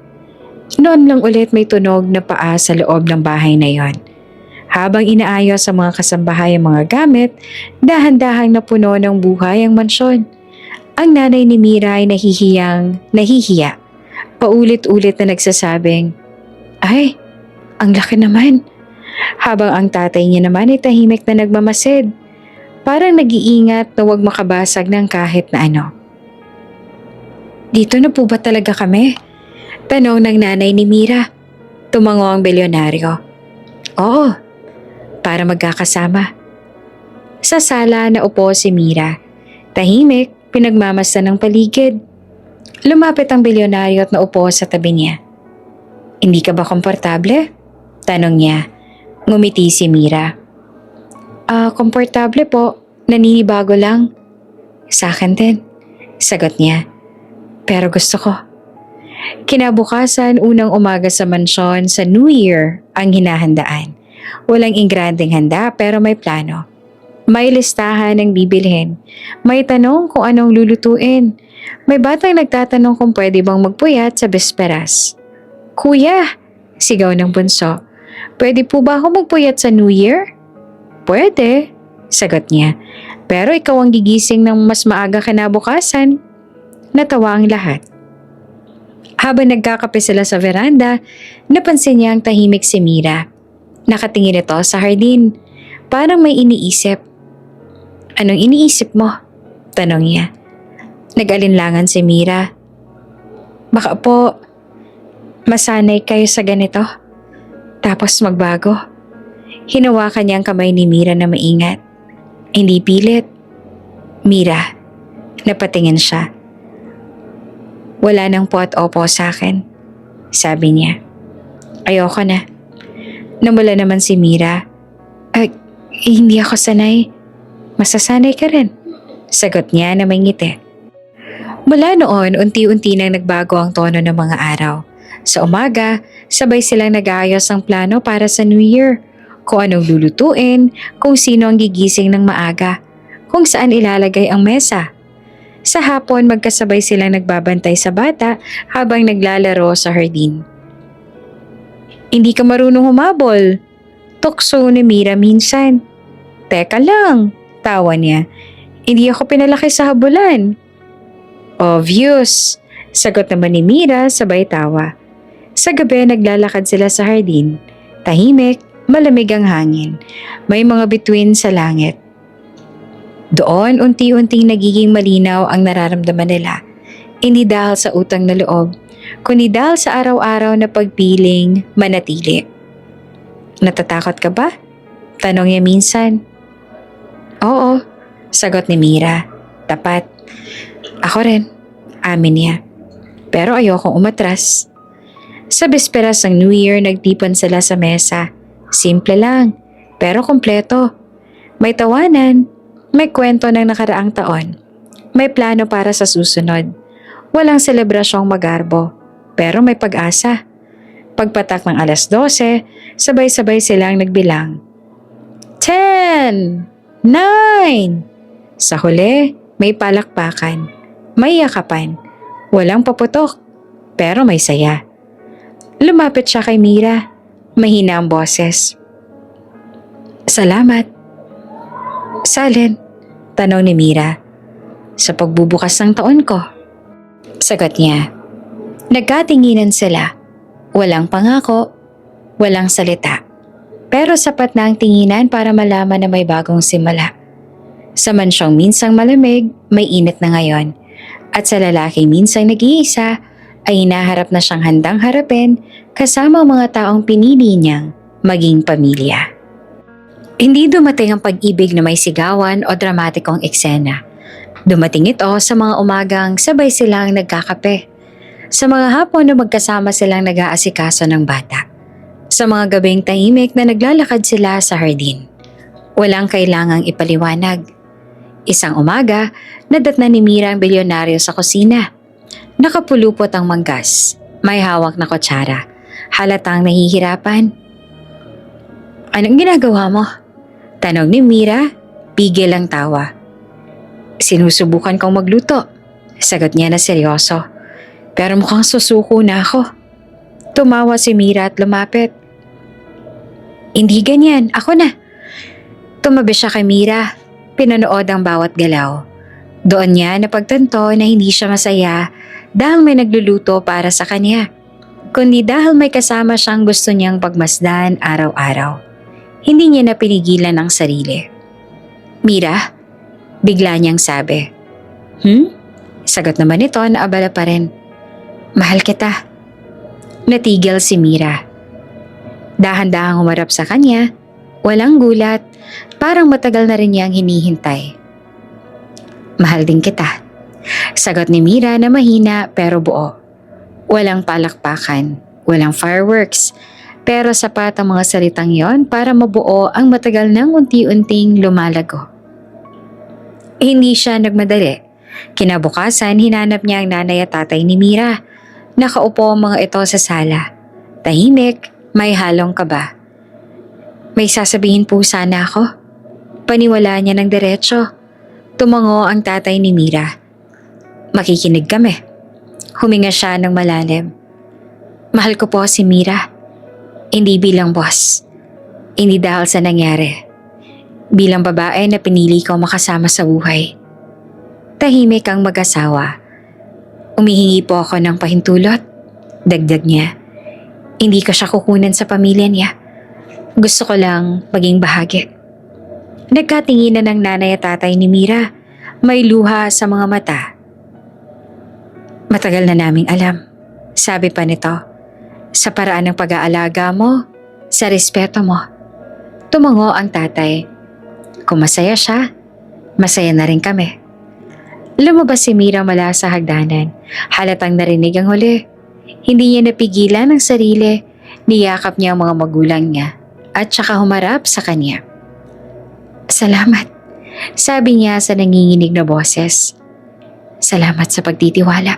Noon lang ulit may tunog na paa sa loob ng bahay na yon. Habang inaayos sa mga kasambahay ang mga gamit, dahan-dahang napuno ng buhay ang mansyon. Ang nanay ni Mira ay nahihiya. Paulit-ulit na nagsasabing, ay, ang laki naman. Habang ang tatay niya naman ay tahimik na nagmamasid. Parang nag-iingat na huwag makabasag ng kahit na ano. Dito na po ba talaga kami? Tanong ng nanay ni Mira. Tumango ang bilyonaryo. Oo, para magkakasama. Sa sala na upo si Mira. Tahimik, pinagmamasdan ng paligid. Lumapit ang bilyonaryo at naupo sa tabi niya. Hindi ka ba komportable? Tanong niya. Ngumiti si Mira. Komportable po. Naninibago lang. Sa akin din. Sagot niya. Pero gusto ko. Kinabukasan, unang umaga sa mansyon sa New Year ang hinahandaan. Walang ingranding handa pero may plano. May listahan ng bibilhin. May tanong kung anong lulutuin. May batang nagtatanong kung pwede bang magpuyat sa bisperas. Kuya, sigaw ng bunso, pwede po ba ako magpuyat sa New Year? Pwede, sagot niya. Pero ikaw ang gigising ng mas maaga kinabukasan. Natawa ang lahat. Habang nagkakape sila sa veranda, napansin niya ang tahimik si Mira. Nakatingin ito sa hardin. Parang may iniisip. Anong iniisip mo? Tanong niya. Nag-alinlangan si Mira. Baka po, masanay kayo sa ganito. Tapos magbago. Hinawakan niya ang kamay ni Mira na maingat. Hindi pilit. Mira, napatingin siya. Wala nang po at opo sa akin, sabi niya. Ayoko na. Namula naman si Mira. Hindi ako sanay. Masasanay ka rin, sagot niya na may ngiti. Mula noon, unti-unti nang nagbago ang tono ng mga araw. Sa umaga, sabay silang nag-aayos ng plano para sa New Year. Kung anong lulutuin, kung sino ang gigising ng maaga, kung saan ilalagay ang mesa. Sa hapon, magkasabay silang nagbabantay sa bata habang naglalaro sa hardin. Hindi ka marunong humabol, tukso ni Mira minsan. Teka lang, tawa niya. Hindi ako pinalaki sa habulan. Obvious, sagot naman ni Mira sabay tawa. Sa gabi, naglalakad sila sa hardin. Tahimik, malamig ang hangin. May mga bituin sa langit. Doon, unti-unting nagiging malinaw ang nararamdaman nila. Hindi dahil sa utang na loob, kundi dahil sa araw-araw na pagpiling manatili. Natatakot ka ba? Tanong niya minsan. Oo, sagot ni Mira. Tapat. Ako rin, amin niya. Pero ayokong umatras. Sa bisperas ng New Year, nagtipon sila sa mesa. Simple lang, pero kompleto. May tawanan, may kwento ng nakaraang taon. May plano para sa susunod. Walang selebrasyong magarbo, pero may pag-asa. Pagpatak ng 12:00, sabay-sabay silang nagbilang. 10, 9. Sa huli, may palakpakan, may yakapan, walang paputok, pero may saya. Lumapit siya kay Mira, mahina ang boses. Salamat. Salin? Tanong ni Mira. Sa pagbubukas ng taon ko. Sagot niya. Nagkatinginan sila. Walang pangako, walang salita. Pero sapat na ang tinginan para malaman na may bagong simula. Sa mansyong minsang malamig, may init na ngayon. At sa lalaki minsang nag-iisa, ay hinaharap na siyang handang harapin kasama ang mga taong pinili niyang maging pamilya. Hindi dumating ang pag-ibig na may sigawan o dramatikong eksena. Dumating ito sa mga umagang sabay silang nagkakape. Sa mga hapon na magkasama silang nag-aasikaso ng bata. Sa mga gabing tahimik na naglalakad sila sa hardin. Walang kailangang ipaliwanag. Isang umaga, nadatnan ni Mira ang bilyonaryo sa kusina. Nakapulupot ang manggas. May hawak na kutsara. Halatang nahihirapan. Anong ginagawa mo? Tanong ni Mira, pigil ang tawa. Sinusubukan kong magluto. Sagot niya na seryoso. Pero mukhang susuko na ako. Tumawa si Mira at lumapit. Hindi ganyan, ako na. Tumabi siya kay Mira. Pinanood ang bawat galaw. Doon niya napagtanto na hindi siya masaya dahil may nagluluto para sa kanya. Kundi dahil may kasama siyang gusto niyang pagmasdan araw-araw. Hindi niya na pinigilan ang sarili. Mira, bigla niyang sabi. Sagot naman ito na abala pa rin. Mahal kita. Natigil si Mira. Dahan-dahang humarap sa kanya, walang gulat, parang matagal na rin niyang hinihintay. Mahal din kita. Sagot ni Mira na mahina pero buo. Walang palakpakan, walang fireworks, pero sapat ang mga salitang yon para mabuo ang matagal nang unti-unting lumalago. Hindi siya nagmadali. Kinabukasan, hinanap niya ang nanay at tatay ni Mira. Nakaupo ang mga ito sa sala. Tahimik, may halong kaba. May sasabihin po sana ako. Paniwala niya ng diretso. Tumango ang tatay ni Mira. Makikinig kami. Huminga siya ng malalim. Mahal ko po si Mira. Hindi bilang boss. Hindi dahil sa nangyari. Bilang babae na pinili ko makasama sa buhay. Tahimik ang mag-asawa. Umihingi po ako ng pahintulot. Dagdag niya. Hindi ko siya kukunan sa pamilya niya. Gusto ko lang maging bahagi. Nagkatinginan ng nanay at tatay ni Mira. May luha sa mga mata. Matagal na naming alam. Sabi pa nito. Sa paraan ng pag-aalaga mo, sa respeto mo. Tumango ang tatay. Kung masaya siya, masaya na rin kami. Lumabas si Mira mula sa hagdanan. Halatang narinig ang huli. Hindi niya napigilan ang sarili. Niyakap niya ang mga magulang niya at saka humarap sa kanya. Salamat, sabi niya sa nanginginig na boses. Salamat sa pagtitiwala,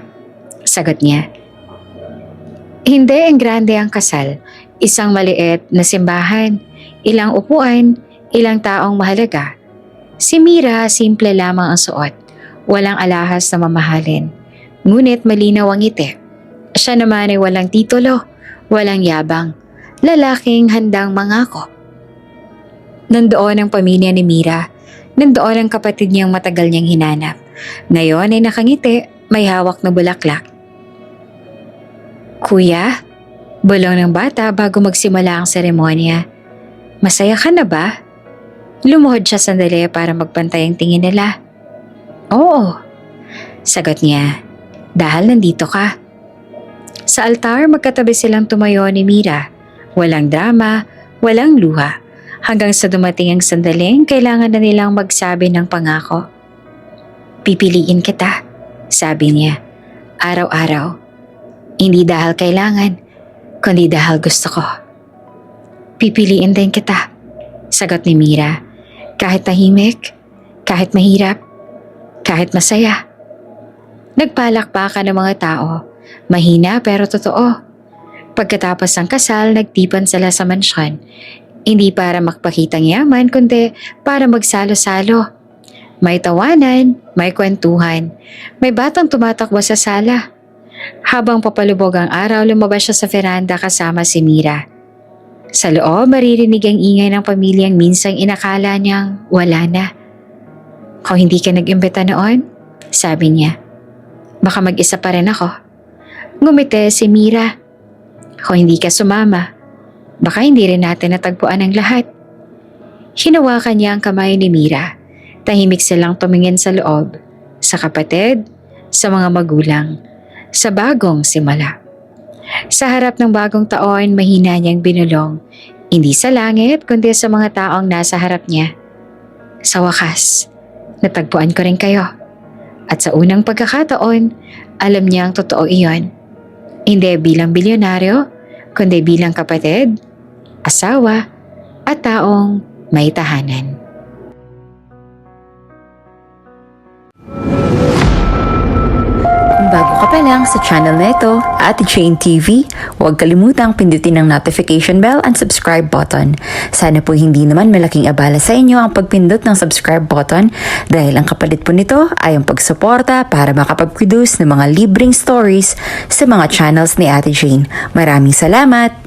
sagot niya. Hindi ang grande ang kasal. Isang maliit na simbahan, ilang upuan, ilang taong mahalaga. Si Mira simple lamang ang suot. Walang alahas na mamahalin. Ngunit malinaw ang ngiti. Siya naman ay walang titulo, walang yabang. Lalaking handang mangako. Nandoon ang pamilya ni Mira. Nandoon ang kapatid niyang matagal niyang hinanap. Ngayon ay nakangiti, may hawak na bulaklak. Kuya, bulong ng bata bago magsimula ang seremonya. Masaya ka na ba? Lumuhod siya sandali para magpantay ang tingin nila. Oo, sagot niya, dahil nandito ka. Sa altar magkatabi silang tumayo ni Mira. Walang drama, walang luha. Hanggang sa dumating ang sandaling kailangan na nilang magsabi ng pangako. Pipiliin kita, sabi niya, araw-araw. Hindi dahil kailangan, kundi dahil gusto ko. Pipiliin din kita, sagot ni Mira. Kahit tahimik, kahit mahirap, kahit masaya. Nagpalakpakan ng mga tao, mahina pero totoo. Pagkatapos ng kasal, nagtipan sila sa mansyon. Hindi para makpakitang yaman, kundi para magsalo-salo. May tawanan, may kwentuhan, may batang tumatakbo sa sala. Habang papalubog ang araw, lumabas siya sa veranda kasama si Mira. Sa loob, maririnig ang ingay ng pamilyang minsang inakala niyang wala na. Kung hindi ka nag-imbita noon, sabi niya, baka mag-isa pa rin ako. Ngumiti si Mira. Kung hindi ka sumama, baka hindi rin natin natagpuan ang lahat. Hinawakan niya ang kamay ni Mira. Tahimik silang tumingin sa loob, sa kapatid, sa mga magulang, sa bagong simula. Sa harap ng bagong taon, mahina niyang binulong, hindi sa langit kundi sa mga taong nasa harap niya. Sa wakas, natagpuan ko rin kayo. At sa unang pagkakataon, alam niya ang totoo iyon. Hindi bilang bilyonaryo, kundi bilang kapatid, asawa, at taong may tahanan. Kung bago ka pa lang sa channel na ito, Ate Jane TV, huwag kalimutang pindutin ang notification bell and subscribe button. Sana po hindi naman malaking abala sa inyo ang pagpindot ng subscribe button dahil ang kapalit po nito ay ang pagsuporta para makapag-produce ng mga libreng stories sa mga channels ni Ate Jane. Maraming salamat!